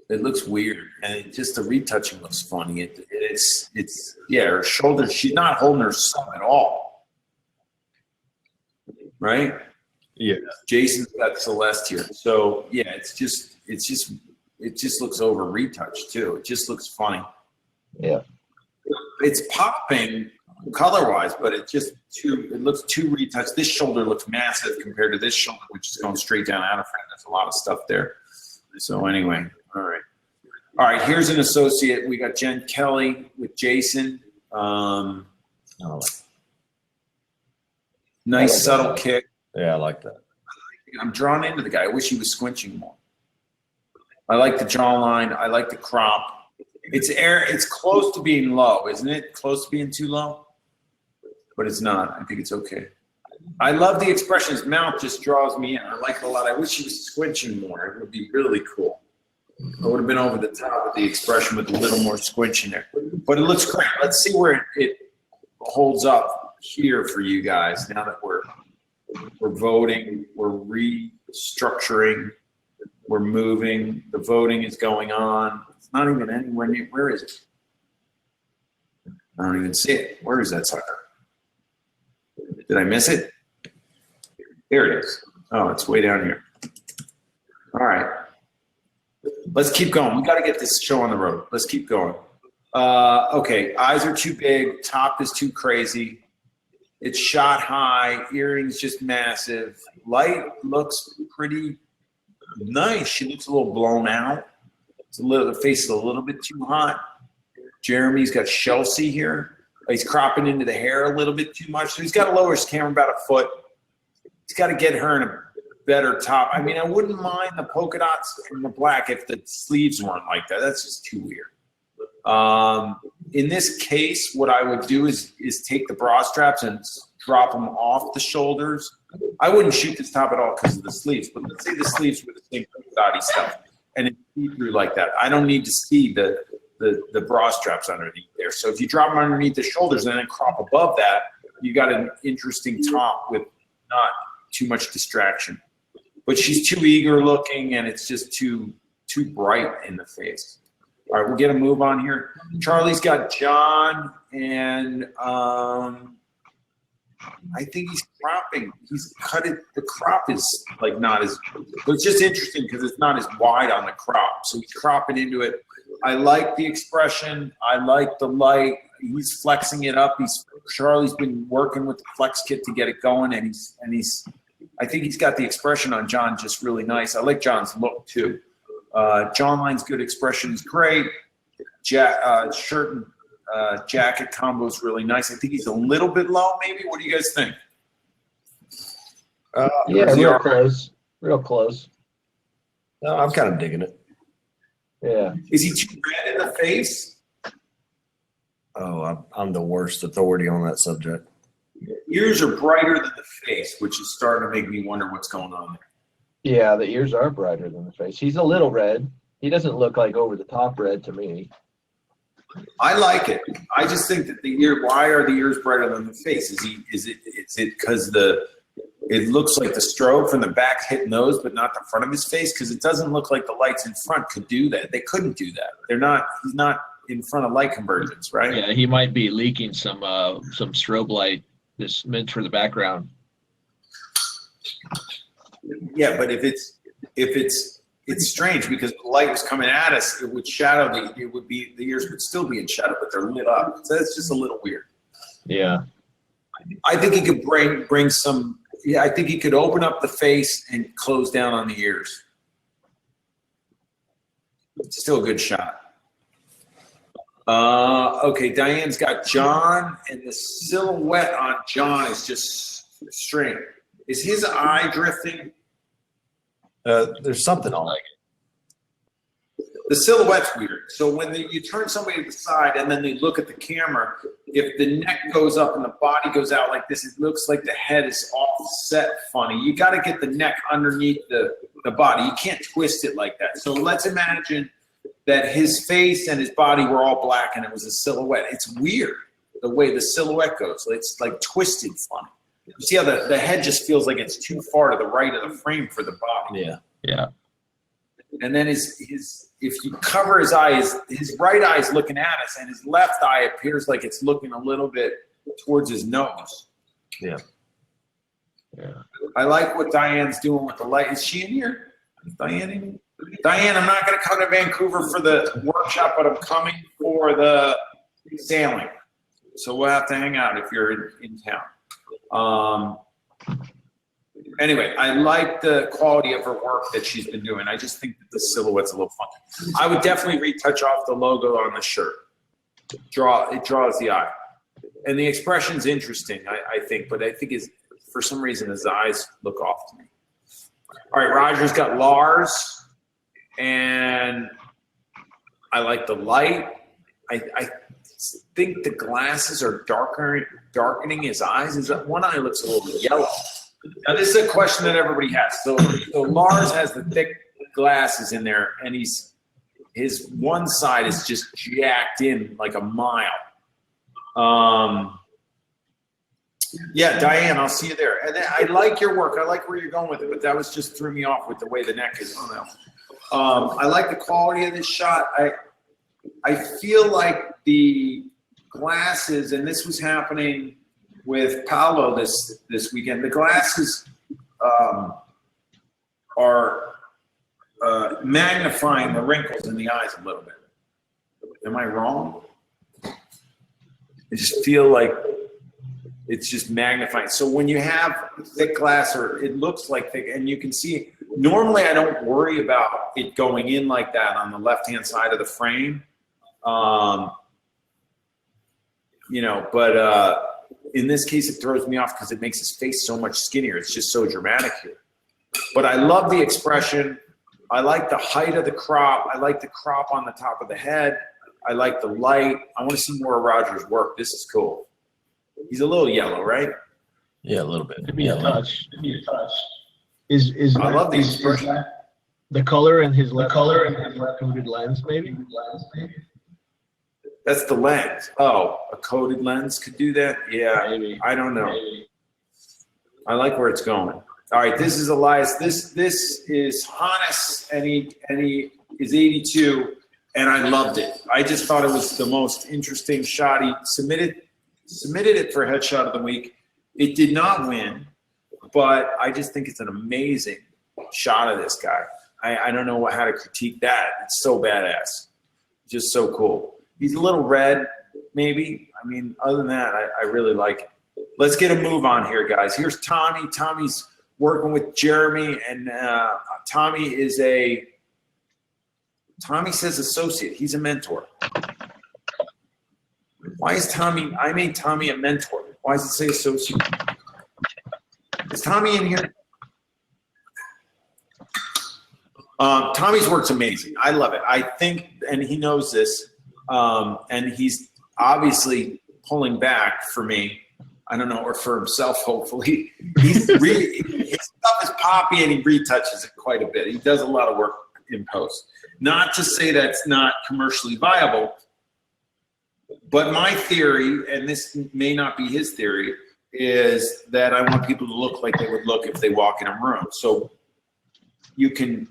It looks weird, and the retouching looks funny. It's her shoulders. She's not holding her sum at all, right? Yeah. Jason's got Celeste here, so yeah, it just looks over retouched too. It just looks funny. Yeah. It's popping color-wise, but it looks too retouched. This shoulder looks massive compared to this shoulder, which is going straight down out of frame. There's a lot of stuff there. So anyway, all right. Here's an associate. We got Jen Kelly with Jason. Nice subtle kick. Yeah, I like that. I'm drawn into the guy. I wish he was squinching more. I like the jawline. I like the crop. It's close to being low, isn't it? Close to being too low, but it's not. I think it's okay. I love the expression. His mouth just draws me in. I like it a lot. I wish he was squinching more. It would be really cool. I would have been over the top with the expression with a little more squinching there. But it looks great. Let's see where it holds up here for you guys now that we're voting, we're restructuring, we're moving, the voting is going on. It's not even anywhere near. Where is it? I don't even see it. Where is that sucker? Did I miss it? There it is. Oh, it's way down here. All right. Let's keep going. We got to get this show on the road. Let's keep going. Okay, eyes are too big. Top is too crazy. It's shot high. Earrings just massive. Light looks pretty nice. She looks a little blown out. The face is a little bit too hot. Jeremy's got Chelsea here. He's cropping into the hair a little bit too much. So he's got to lower his camera about a foot. He's got to get her in a better top. I mean, I wouldn't mind the polka dots and the black if the sleeves weren't like that. That's just too weird. In this case, what I would do is take the bra straps and drop them off the shoulders. I wouldn't shoot this top at all because of the sleeves, but let's say the sleeves were the same body stuff and it's see-through like that. I don't need to see the bra straps underneath there. So if you drop them underneath the shoulders and then crop above that, you got an interesting top with not too much distraction. But she's too eager looking and it's just too bright in the face. All right, we'll get a move on here. Charlie's got John, and I think he's cropping. He's cut it. The crop is like not as, but it's just interesting because it's not as wide on the crop. So he's cropping into it. I like the expression. I like the light. He's flexing it up. Charlie's been working with the flex kit to get it going, and he's. I think he's got the expression on John just really nice. I like John's look too. Jawline's good expression is great. Shirt and jacket combo is really nice. I think he's a little bit low, maybe. What do you guys think? Yeah, real close. Real close. No, I'm kind of digging it. Yeah. Is he too red in the face? Oh, I'm the worst authority on that subject. Ears are brighter than the face, which is starting to make me wonder what's going on there. Yeah, the ears are brighter than the face. He's a little red. He doesn't look like over the top red to me. I like it. I just think that why are the ears brighter than the face? Is it because it looks like the strobe from the back hit nose, but not the front of his face? Because it doesn't look like the lights in front could do that. They couldn't do that. He's not in front of light convergence, right? Yeah, he might be leaking some strobe light that's meant for the background. Yeah, but if it's strange because the light was coming at us, it would shadow the ears would still be in shadow, but they're lit up. So that's just a little weird. Yeah. I think he could bring some Yeah, I think he could open up the face and close down on the ears. It's still a good shot. Okay, Diane's got John, and the silhouette on John is just straight. Is his eye drifting? There's something on it. The silhouette's weird. So when you turn somebody to the side and then they look at the camera, if the neck goes up and the body goes out like this, it looks like the head is offset funny. You got to get the neck underneath the body. You can't twist it like that. So let's imagine that his face and his body were all black and it was a silhouette. It's weird the way the silhouette goes. It's like twisted funny. You see how the head just feels like it's too far to the right of the frame for the body. Yeah. Yeah. And then if you cover his eye, his right eye is looking at us and his left eye appears like it's looking a little bit towards his nose. Yeah. Yeah. I like what Diane's doing with the light. Is she in here? Is Diane in here? Diane, I'm not going to come to Vancouver for the workshop, but I'm coming for the sailing. So we'll have to hang out if you're in town. Anyway, I like the quality of her work that she's been doing. I just think that the silhouette's a little funky. I would definitely retouch off the logo on the shirt. It draws the eye. And the expression's interesting, I think, but I think for some reason his eyes look off to me. All right, Roger's got Lars, and I like the light. I think the glasses are darkening his eyes. One eye looks a little yellow. Now, this is a question that everybody has. So Lars has the thick glasses in there, and his one side is just jacked in like a mile. Yeah, Diane, I'll see you there. And I like your work. I like where you're going with it, but that was just threw me off with the way the neck is. I like the quality of this shot. I feel like the glasses, and this was happening with Paolo this weekend. The glasses are magnifying the wrinkles in the eyes a little bit. Am I wrong? I just feel like it's just magnifying. So when you have thick glass, or it looks like thick, and you can see, normally I don't worry about it going in like that on the left-hand side of the frame. But in this case, it throws me off because it makes his face so much skinnier. It's just so dramatic here. But I love the expression. I like the height of the crop. I like the crop on the top of the head. I like the light. I want to see more of Roger's work. This is cool. He's a little yellow, right? Yeah, a little bit. It'd be a touch. It'd be a touch. Is I love the expression. The color in his left coated lens, maybe? That's the lens. Oh, a coated lens could do that? Yeah, Maybe. I don't know. Maybe. I like where it's going. All right, this is Elias. This is Hannes, and he is 82, and I loved it. I just thought it was the most interesting shot. He submitted it for Headshot of the Week. It did not win, but I just think it's an amazing shot of this guy. I don't know how to critique that. It's so badass. Just so cool. He's a little red, maybe. I mean, other than that, I really like it. Let's get a move on here, guys. Here's Tommy. Tommy's working with Jeremy, and Tommy says associate. He's a mentor. Why is Tommy, I made Tommy a mentor. Why does it say associate? Is Tommy in here? Tommy's work's amazing. I love it. I think, and he knows this, and he's obviously pulling back for me. I don't know, or for himself, hopefully. His stuff is poppy, and he retouches it quite a bit. He does a lot of work in post. Not to say that's not commercially viable, but my theory, and this may not be his theory, is that I want people to look like they would look if they walk in a room. So you can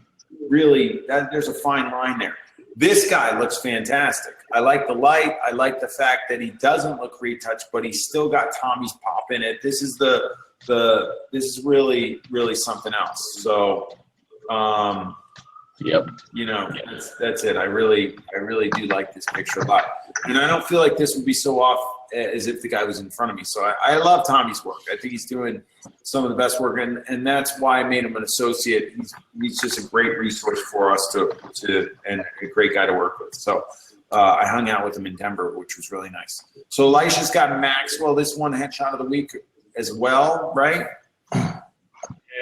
really, there's a fine line there. This guy looks fantastic. I like the light. I like the fact that he doesn't look retouched, but he's still got Tommy's pop in it. This is this is really, really something else. So, Yep. That's it. I really do like this picture a lot. And I don't feel like this would be so off as if the guy was in front of me. So I love Tommy's work. I think he's doing some of the best work, and that's why I made him an associate. He's just a great resource for us to and a great guy to work with. So I hung out with him in Denver, which was really nice. So Elisha's got Maxwell, this one headshot of the week as well, right?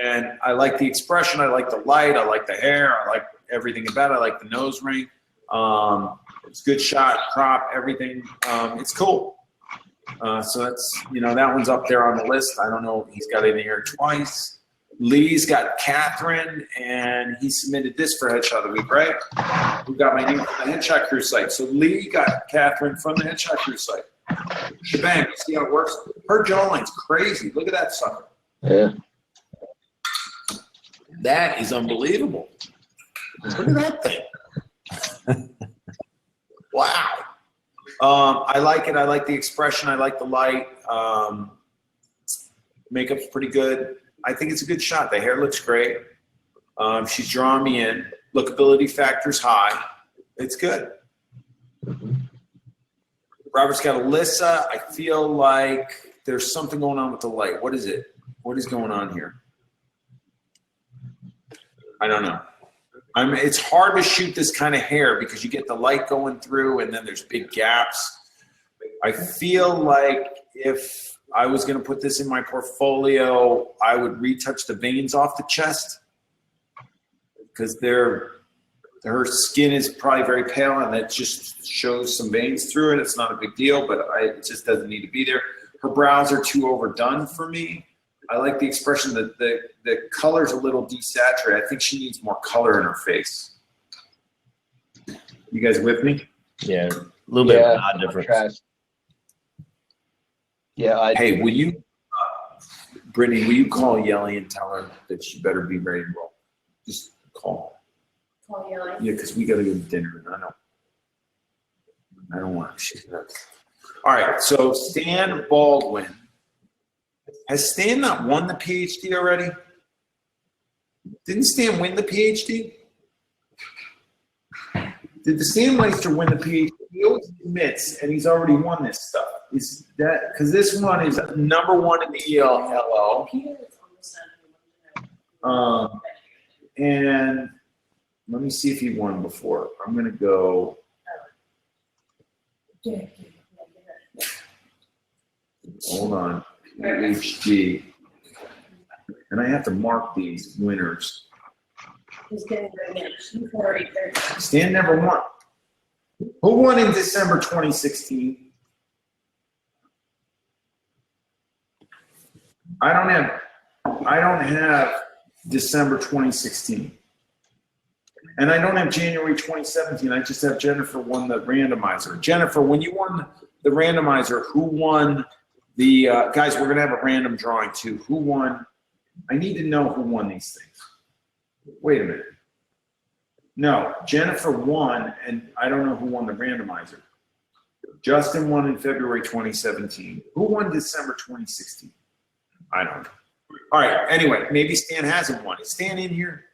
And I like the expression, I like the light, I like the hair, I like everything about it. I like the nose ring. It's good shot, crop, everything. It's cool. So that's, that one's up there on the list. I don't know if he's got it in here twice. Lee's got Catherine, and he submitted this for Headshot of the Week, right? We got my name from the Headshot Crew site. So Lee got Catherine from the Headshot Crew site. Shebang, see how it works? Her jawline's crazy. Look at that sucker. Yeah. That is unbelievable. Look at that thing. Wow. I like it. I like the expression. I like the light. Makeup's pretty good. I think it's a good shot. The hair looks great. She's drawing me in. Lookability factor's high. It's good. Robert's got Alyssa. I feel like there's something going on with the light. What is it? What is going on here? I don't know. It's hard to shoot this kind of hair because you get the light going through and then there's big gaps. I feel like if I was going to put this in my portfolio, I would retouch the veins off the chest because her skin is probably very pale and that just shows some veins through it. It's not a big deal, but it just doesn't need to be there. Her brows are too overdone for me. I like the expression that the color's a little desaturated. I think she needs more color in her face. You guys with me? Yeah, a little bit of a difference. Yeah. Hey, will you, Brittany, will you call Yelly and tell her that she better be ready to roll? Just call. Call Yelly. Yeah, because we got to go to dinner. And I don't want she's nuts. All right, so Stan Baldwin. Has Stan not won the PhD already? Didn't Stan win the PhD? Did the Stan Meister win the PhD? He always admits, and he's already won this stuff. Is that because this one is #1 in the ELLO? And let me see if he won before. I'm gonna go. Hold on. PhD. And I have to mark these winners. He's getting ready. He's already there. Stan never won. Who won in December 2016? I don't have December 2016. And I don't have January 2017. I just have Jennifer won the randomizer. Jennifer, when you won the randomizer, who won the guys, we're gonna have a random drawing too. Who won? I need to know who won these things. Wait a minute. No, Jennifer won, and I don't know who won the randomizer. Justin won in February 2017. Who won December 2016? I don't know. All right, anyway, maybe Stan hasn't won. Is Stan in here?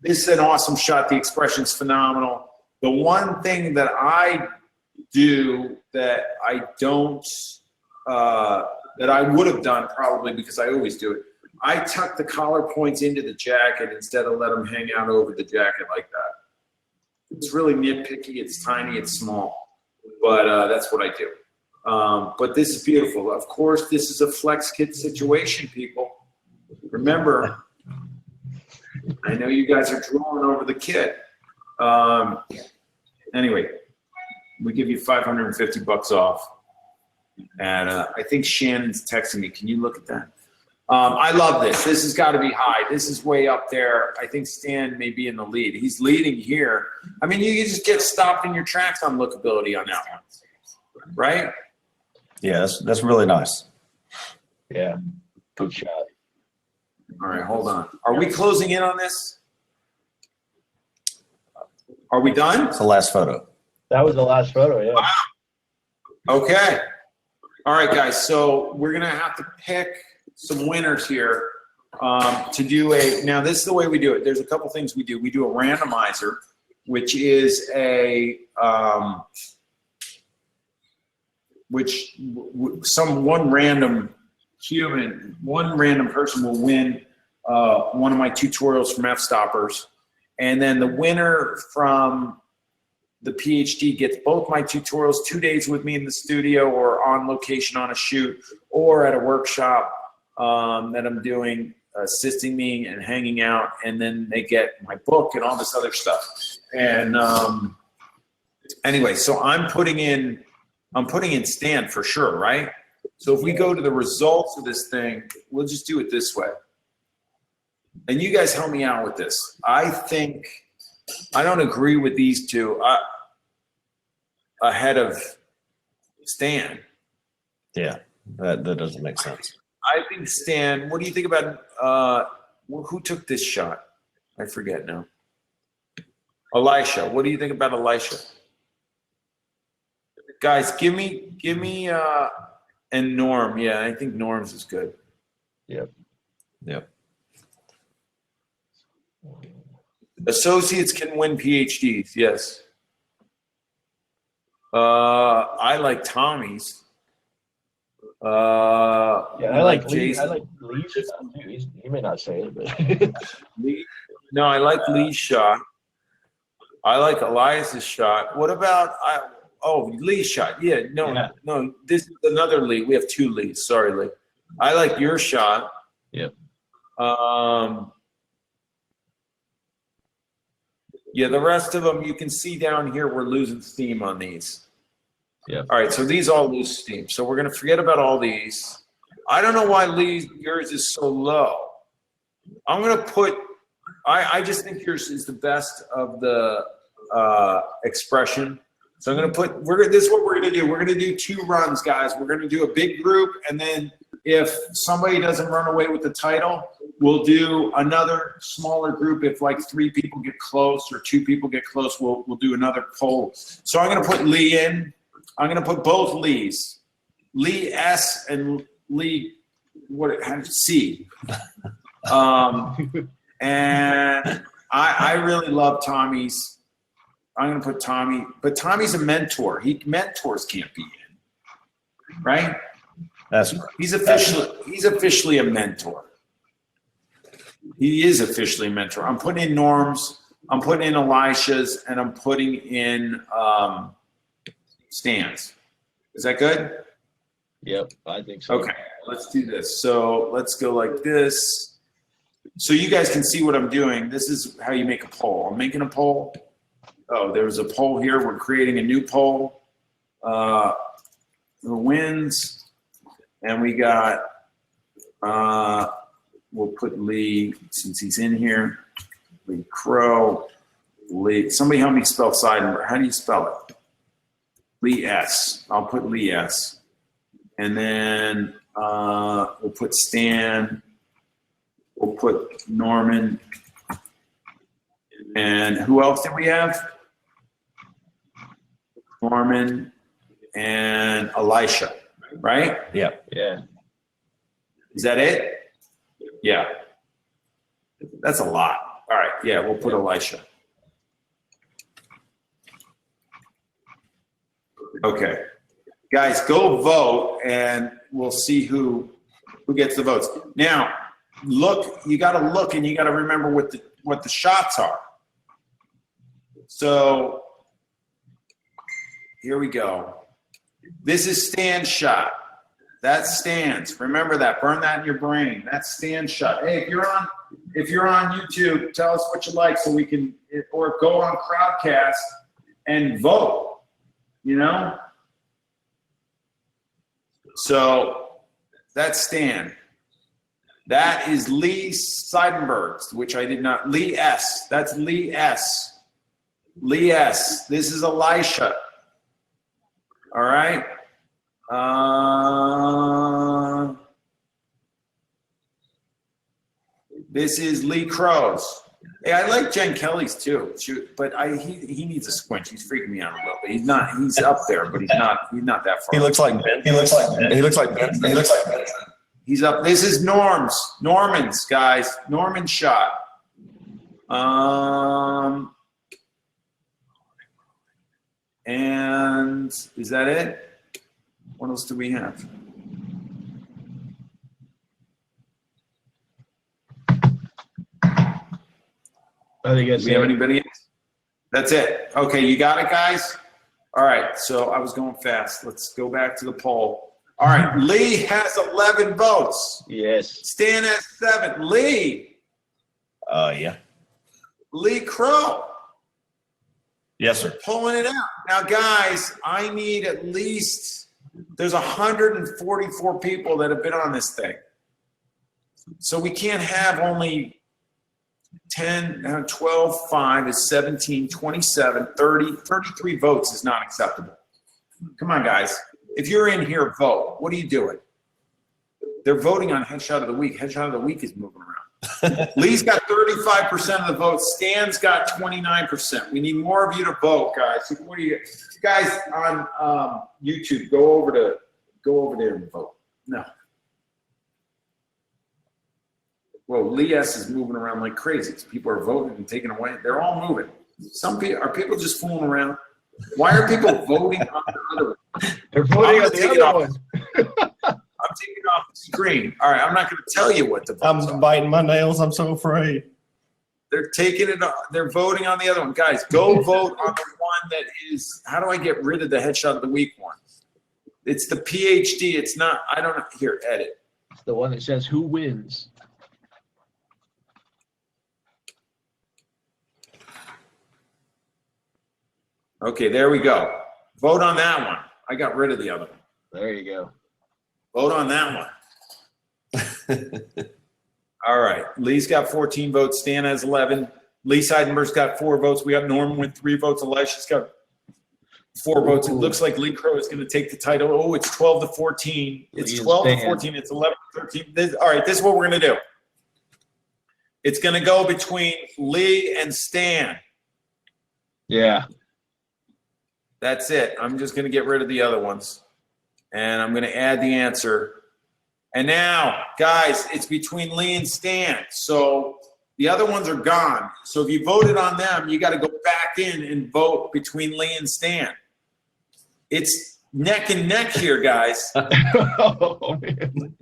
This is an awesome shot. The expression's phenomenal. The one thing that I do that I don't, that I would have done probably because I always do it, I tuck the collar points into the jacket instead of let them hang out over the jacket like that. It's really nitpicky, it's tiny, it's small, but that's what I do. But this is beautiful. Of course, this is a flex kit situation, people. Remember, I know you guys are drawing over the kit. Anyway, we give you $550 off. And I think Shannon's texting me. Can you look at that? I love this. This has got to be high. This is way up there. I think Stan may be in the lead. He's leading here. I mean, you just get stopped in your tracks on lookability on that one, right? Yeah, that's really nice. Yeah, good shot. All right, hold on. Are we closing in on this? Are we done? It's the last photo. That was the last photo, yeah. Wow. Okay. All right, guys. So we're going to have to pick some winners here to do a, now this is the way we do it. There's a couple things we do. We do a randomizer, which is a, which one random person will win one of my tutorials from F-Stoppers. And then the winner from the PhD gets both my tutorials, 2 days with me in the studio or on location on a shoot or at a workshop that I'm doing, assisting me and hanging out. And then they get my book and all this other stuff. And anyway, so I'm putting in Stan for sure, right? So if we go to the results of this thing, we'll just do it this way. And you guys help me out with this. I think I don't agree with these two ahead of Stan. Yeah, that doesn't make sense. I think Stan, what do you think about who took this shot? I forget now. Elisha. What do you think about Elisha? Guys, give me and Norm. Yeah, I think Norm's is good. Yep. Associates can win PhDs, yes. I like Tommy's. I like Lee. Jason. I like Lee's. He may not say it, but Lee. No, I like Lee's shot. I like Elias's shot. What about Lee's shot? Yeah, no. This is another Lee. We have two Lees. Sorry, Lee. I like your shot. Yep. Yeah, the rest of them you can see down here. We're losing steam on these. Yeah. All right, so these all lose steam. So we're gonna forget about all these. I don't know why yours is so low. I'm gonna put. I just think yours is the best of the expression. So I'm gonna put. This is what we're gonna do. We're gonna do 2 runs, guys. We're gonna do a big group, and then if somebody doesn't run away with the title, we'll do another smaller group. If like 3 people get close or 2 people get close, we'll do another poll. So I'm gonna put Lee in. I'm gonna put both Lees, Lee S and Lee C. And I really love Tommy's. I'm gonna put Tommy, but Tommy's a mentor. Mentors can't be in, right? He's officially a mentor. He is officially a mentor. I'm putting in Norm's, I'm putting in Elisha's, and I'm putting in Stan's. Is that good? Yep, I think so. Okay, let's do this. So let's go like this. So you guys can see what I'm doing. This is how you make a poll. I'm making a poll. Oh, there's a poll here. We're creating a new poll. Who wins? And we got, we'll put Lee, since he's in here. Lee Crow. Lee. Somebody help me spell Seidenberg. How do you spell it? Lee S. I'll put Lee S. And then we'll put Stan. We'll put Norman. And who else did we have? Norman and Elisha, right? Yeah. Yeah. Is that it? Yeah. That's a lot. All right. Yeah, we'll put Elisha. Okay. Guys, go vote and we'll see who gets the votes. Now, look, you got to look and you got to remember what the shots are. So here we go. This is Stan's shot. That's Stan's. Remember that. Burn that in your brain. That's Stan's shot. Hey, if you're on YouTube, tell us what you like so we can, or go on Crowdcast and vote. You know. So that's Stan. That is Lee Seidenberg, which I did not. Lee S. That's Lee S. Lee S. This is Elisha. All right. This is Lee Crow's. Hey, I like Jen Kelly's too. But he needs a squinch. He's freaking me out a little bit. He's not. He's up there, but he's not that far. He looks like Ben. He's up. This is Norman's, guys. Norman's shot. And is that it? What else do we have? I think Do that's we have it. anybody else? That's it. Okay, you got it, guys? All right, so I was going fast. Let's go back to the poll. All right, Lee has 11 votes. Yes. Stan has 7. Lee. Yeah. Lee Crow. Yes, sir. Pulling it out. Now, guys, I need at least, there's 144 people that have been on this thing. So we can't have only 10, 12, 5 is 17, 27, 30, 33 votes is not acceptable. Come on, guys. If you're in here, vote. What are you doing? They're voting on Headshot of the Week. Headshot of the Week is moving around. Lee's got 35% of the votes. Stan's got 29%. We need more of you to vote, guys. What do you guys on YouTube? Go over there and vote. No. Well, Lee S is moving around like crazy. People are voting and taking away. They're all moving. Some people are people just fooling around. Why are people voting on the other one? They're voting on the other one. I'm taking it off the screen. All right, I'm not going to tell you what to vote. I'm biting my nails. I'm so afraid. They're taking it off. They're voting on the other one. Guys, go vote on the one that is, how do I get rid of the Headshot of the Week one? It's the PhD. It's not, I don't know. Here, edit. It's the one that says who wins. Okay, there we go. Vote on that one. I got rid of the other one. There you go. Vote on that one. All right. Lee's got 14 votes. Stan has 11. Lee Seidenberg's got 4 votes. We got Norman with 3 votes. Elisha's got 4 votes. It looks like Lee Crow is going to take the title. Oh, it's 12 to 14. It's 12 to 14. It's 11 to 13. All right, this is what we're going to do. It's going to go between Lee and Stan. Yeah. That's it. I'm just going to get rid of the other ones. And I'm going to add the answer. And now, guys, it's between Lee and Stan. So the other ones are gone. So if you voted on them, you got to go back in and vote between Lee and Stan. It's neck and neck here, guys. Oh, man.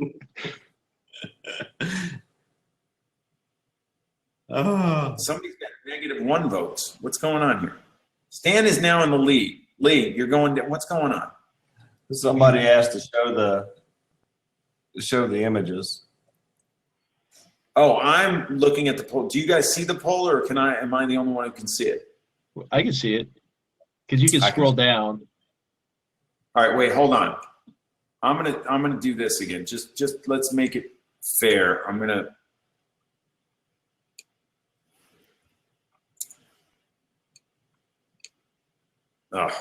Oh. Somebody's got -1 votes. What's going on here? Stan is now in the lead. Lee, you're going to, what's going on? Somebody asked to show the images. Oh, I'm looking at the poll. Do you guys see the poll, or am I the only one who can see it? I can see it because you can scroll down. All right, wait, hold on. I'm gonna do this again. Just let's make it fair. I'm gonna. Oh.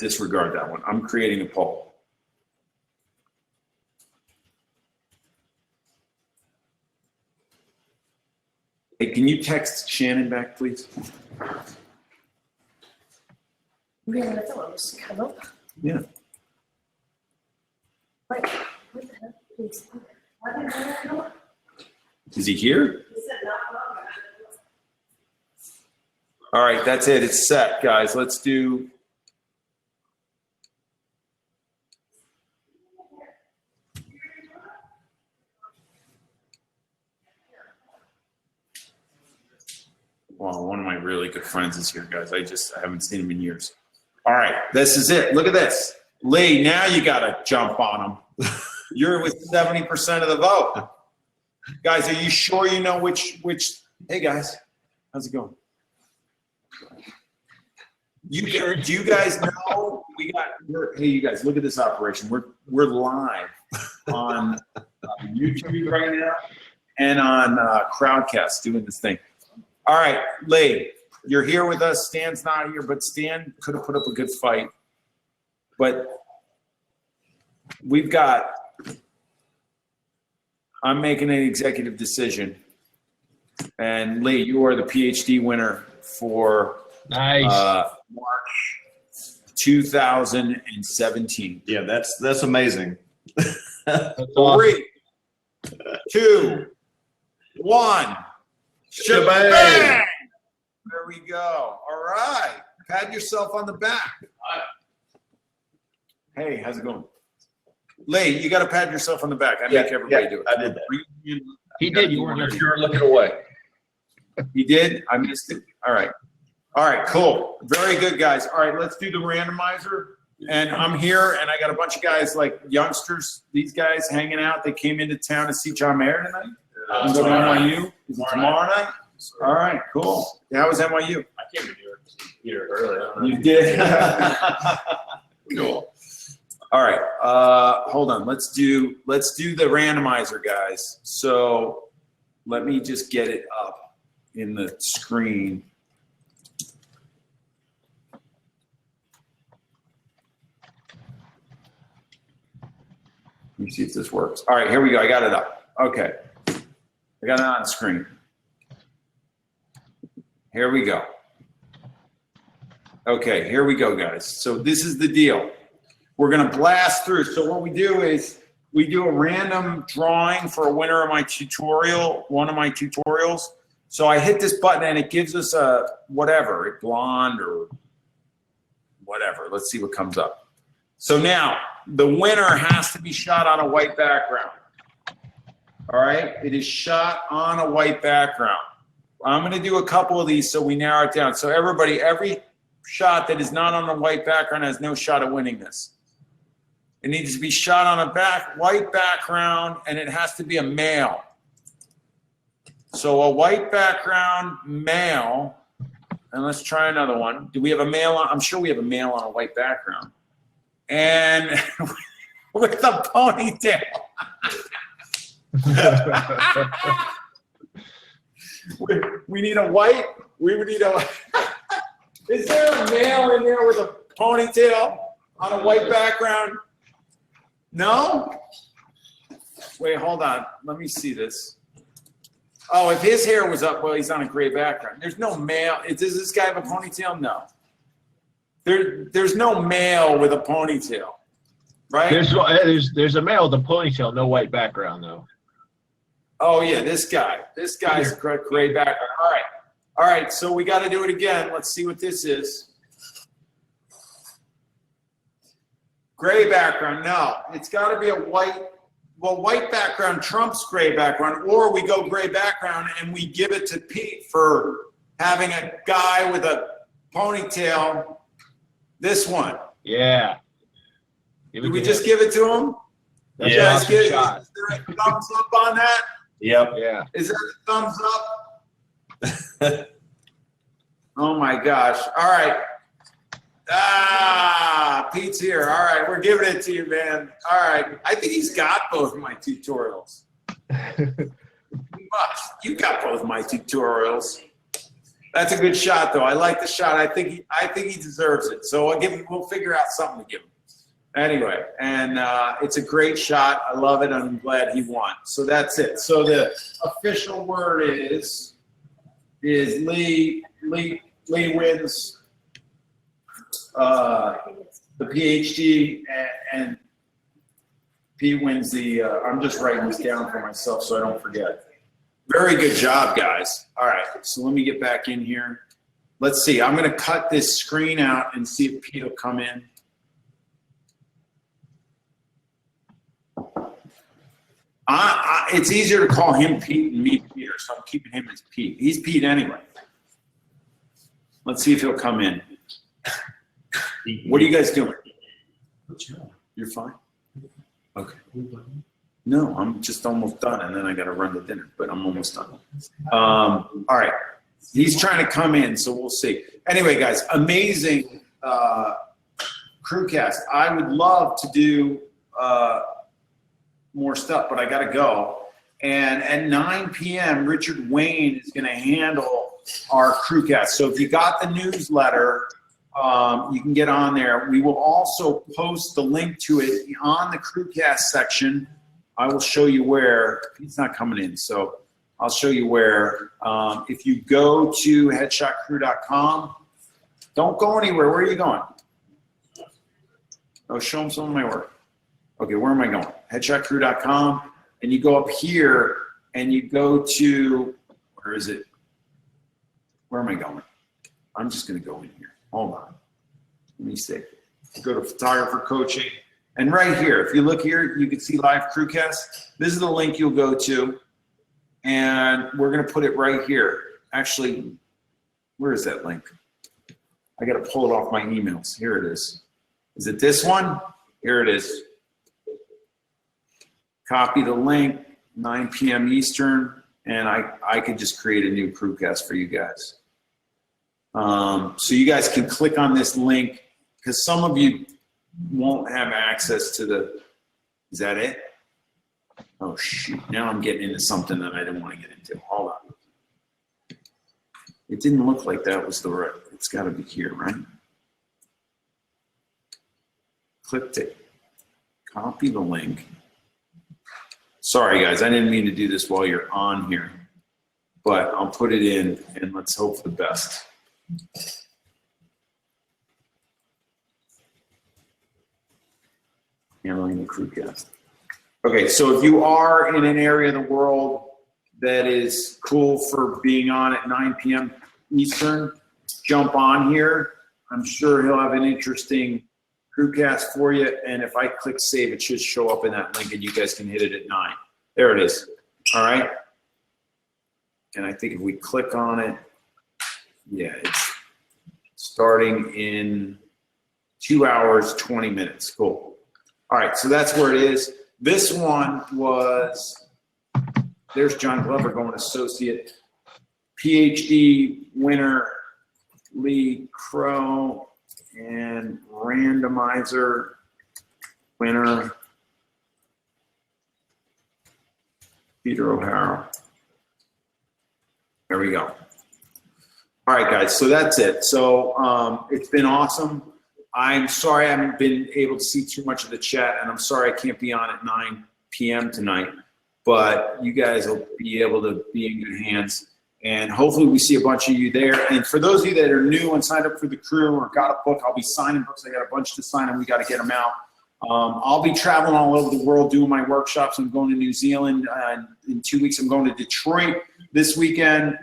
Disregard that one. I'm creating a poll. Hey, can you text Shannon back, please? Yeah, that's what was come up. Yeah. Wait, what the heck? Please. Why didn't that come up? Is he here? He said not long. All right, that's it. It's set, guys. Let's do. Well, one of my really good friends is here, guys. I haven't seen him in years. All right, this is it. Look at this. Lee, now you got to jump on him. You're with 70% of the vote. Guys, are you sure you know which? Hey, guys, how's it going? Do you guys know hey, you guys, look at this operation. We're live on YouTube right now and on Crowdcast doing this thing. All right, Lee, you're here with us. Stan's not here, but Stan could have put up a good fight. But I'm making an executive decision. And Lee, you are the PhD winner for Nice. March 2017. Yeah, that's amazing. That's awesome. 3, 2, 1. Shebang! There we go. All right. Pat yourself on the back. Hey, how's it going? Lee, you got to pat yourself on the back. I make everybody do it. I did that. He did. You were looking away. You did? I missed it. All right. All right, cool. Very good, guys. All right, let's do the randomizer. And I'm here, and I got a bunch of guys, like youngsters, these guys hanging out. They came into town to see John Mayer tonight. You go to NYU? Is it tomorrow night? All right, cool. How was NYU? I came here early. You did? Cool. All right, hold on. Let's do the randomizer, guys. So let me just get it up in the screen. Let me see if this works. All right, here we go. I got it up. Okay. I got it on the screen. Here we go. Okay, here we go, guys. So this is the deal. We're going to blast through. So what we do is we do a random drawing for a winner of my tutorial, one of my tutorials. So I hit this button and it gives us a whatever, a blonde or whatever. Let's see what comes up. So now the winner has to be shot on a white background. All right, it is shot on a white background. I'm going to do a couple of these so we narrow it down. So everybody, every shot that is not on a white background has no shot at winning this. It needs to be shot on a white background, and it has to be a male. So a white background, male, and let's try another one. Do we have a male on? I'm sure we have a male on a white background. And with a ponytail. we need a white. We would need a. Is there a male in there with a ponytail on a white background? No? Wait, hold on. Let me see this. Oh, if his hair was up, well, he's on a gray background. There's no male. Does this guy have a ponytail? No. There's no male with a ponytail, right? There's a male with a ponytail, no white background though. Oh yeah, this guy. This guy's gray background. All right. So we got to do it again. Let's see what this is. Gray background. No, it's got to be a white. Well, white background trumps gray background, or we go gray background and we give it to Pete for having a guy with a ponytail. This one. Yeah. Did we just give it to him? That's Yeah. an awesome shot. Is there a thumbs up on that? Yep. Yeah. Is there a thumbs up? Oh my gosh. All right. Pete's here. All right. We're giving it to you, man. All right. I think he's got both my tutorials. You got both my tutorials. That's a good shot, though. I like the shot. I think he deserves it. So we'll figure out something to give him. Anyway, and it's a great shot. I love it. I'm glad he won. So that's it. So the official word is Lee wins the PhD and P wins the. I'm just writing this down for myself so I don't forget. Very good job, guys. All right, so let me get back in here. Let's see. I'm going to cut this screen out and see if Pete will come in. It's easier to call him Pete and me Peter, so I'm keeping him as Pete. He's Pete anyway. Let's see if he'll come in. What are you guys doing? You're fine? Okay. No, I'm just almost done, and then I got to run to dinner, but I'm almost done. All right. He's trying to come in, so we'll see. Anyway, guys, amazing crewcast. I would love to do more stuff, but I got to go. And at 9 p.m., Richard Wayne is going to handle our crewcast. So if you got the newsletter, you can get on there. We will also post the link to it on the crewcast section. I will show you where. He's not coming in, so I'll show you where. If you go to headshotcrew.com, don't go anywhere. Where are you going? Oh, show them some of my work. Okay, where am I going? Headshotcrew.com, and you go up here and you go to, where is it? Where am I going? I'm just going to go in here. Hold on. Let me see. Go to photographer coaching. And right here, if you look here, you can see live crewcast. This is the link you'll go to. And we're going to put it right here. Actually, where is that link? I got to pull it off my emails. Here it is. Is it this one? Here it is. Copy the link, 9 p.m. Eastern, and I could just create a new crewcast for you guys. So you guys can click on this link because some of you won't have access to the, is that it? Oh shoot, now I'm getting into something that I didn't want to get into. Hold on. It didn't look like that was the right, it's gotta be here, right? Click it, copy the link. Sorry guys, I didn't mean to do this while you're on here, but I'll put it in and let's hope for the best. Handling the crewcast. Okay, so if you are in an area of the world that is cool for being on at 9 p.m. Eastern, jump on here. I'm sure he'll have an interesting crewcast for you. And if I click save, it should show up in that link and you guys can hit it at 9. There it is. All right. And I think if we click on it, yeah, it's starting in 2 hours, 20 minutes. Cool. All right, so that's where it is. This one was, there's John Glover going associate, PhD winner, Lee Crow, and randomizer winner, Peter O'Hara. There we go. All right, guys, so that's it. So it's been awesome. I'm sorry I haven't been able to see too much of the chat, and I'm sorry I can't be on at 9 p.m. tonight, but you guys will be able to be in good hands, and hopefully we see a bunch of you there. And for those of you that are new and signed up for the crew or got a book, I'll be signing books. I got a bunch to sign, and we got to get them out. I'll be traveling all over the world doing my workshops. I'm going to New Zealand. In 2 weeks, I'm going to Detroit this weekend.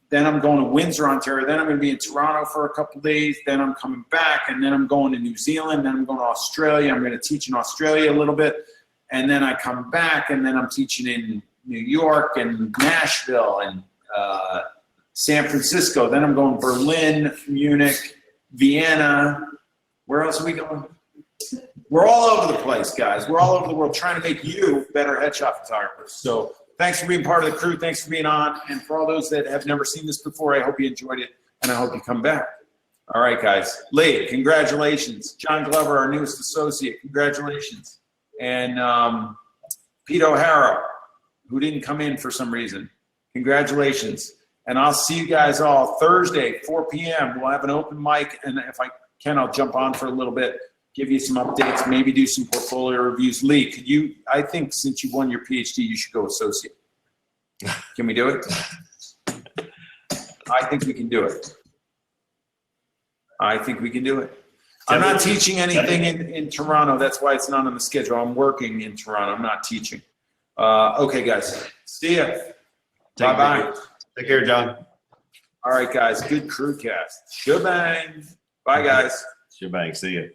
Then I'm going to Windsor, Ontario. Then I'm going to be in Toronto for a couple of days. Then I'm coming back, and then I'm going to New Zealand. Then I'm going to Australia. I'm going to teach in Australia a little bit. And then I come back, and then I'm teaching in New York and Nashville and San Francisco. Then I'm going to Berlin, Munich, Vienna. Where else are we going? We're all over the place, guys. We're all over the world trying to make you better headshot photographers. So thanks for being part of the crew. Thanks for being on. And for all those that have never seen this before, I hope you enjoyed it, and I hope you come back. All right, guys. Lee, congratulations. John Glover, our newest associate, congratulations. And Pete O'Hara, who didn't come in for some reason, congratulations. And I'll see you guys all Thursday, 4 p.m. We'll have an open mic, and if I can, I'll jump on for a little bit, give you some updates, maybe do some portfolio reviews. Lee, could you, I think since you won your PhD, you should go associate. Can we do it? I think we can do it. I think we can do it. I'm not teaching anything in Toronto. That's why it's not on the schedule. I'm working in Toronto. I'm not teaching. Okay, guys. See ya. Bye-bye. Take care, John. All right, guys. Good crewcast. Shebang. Bye, guys. Shebang. See you.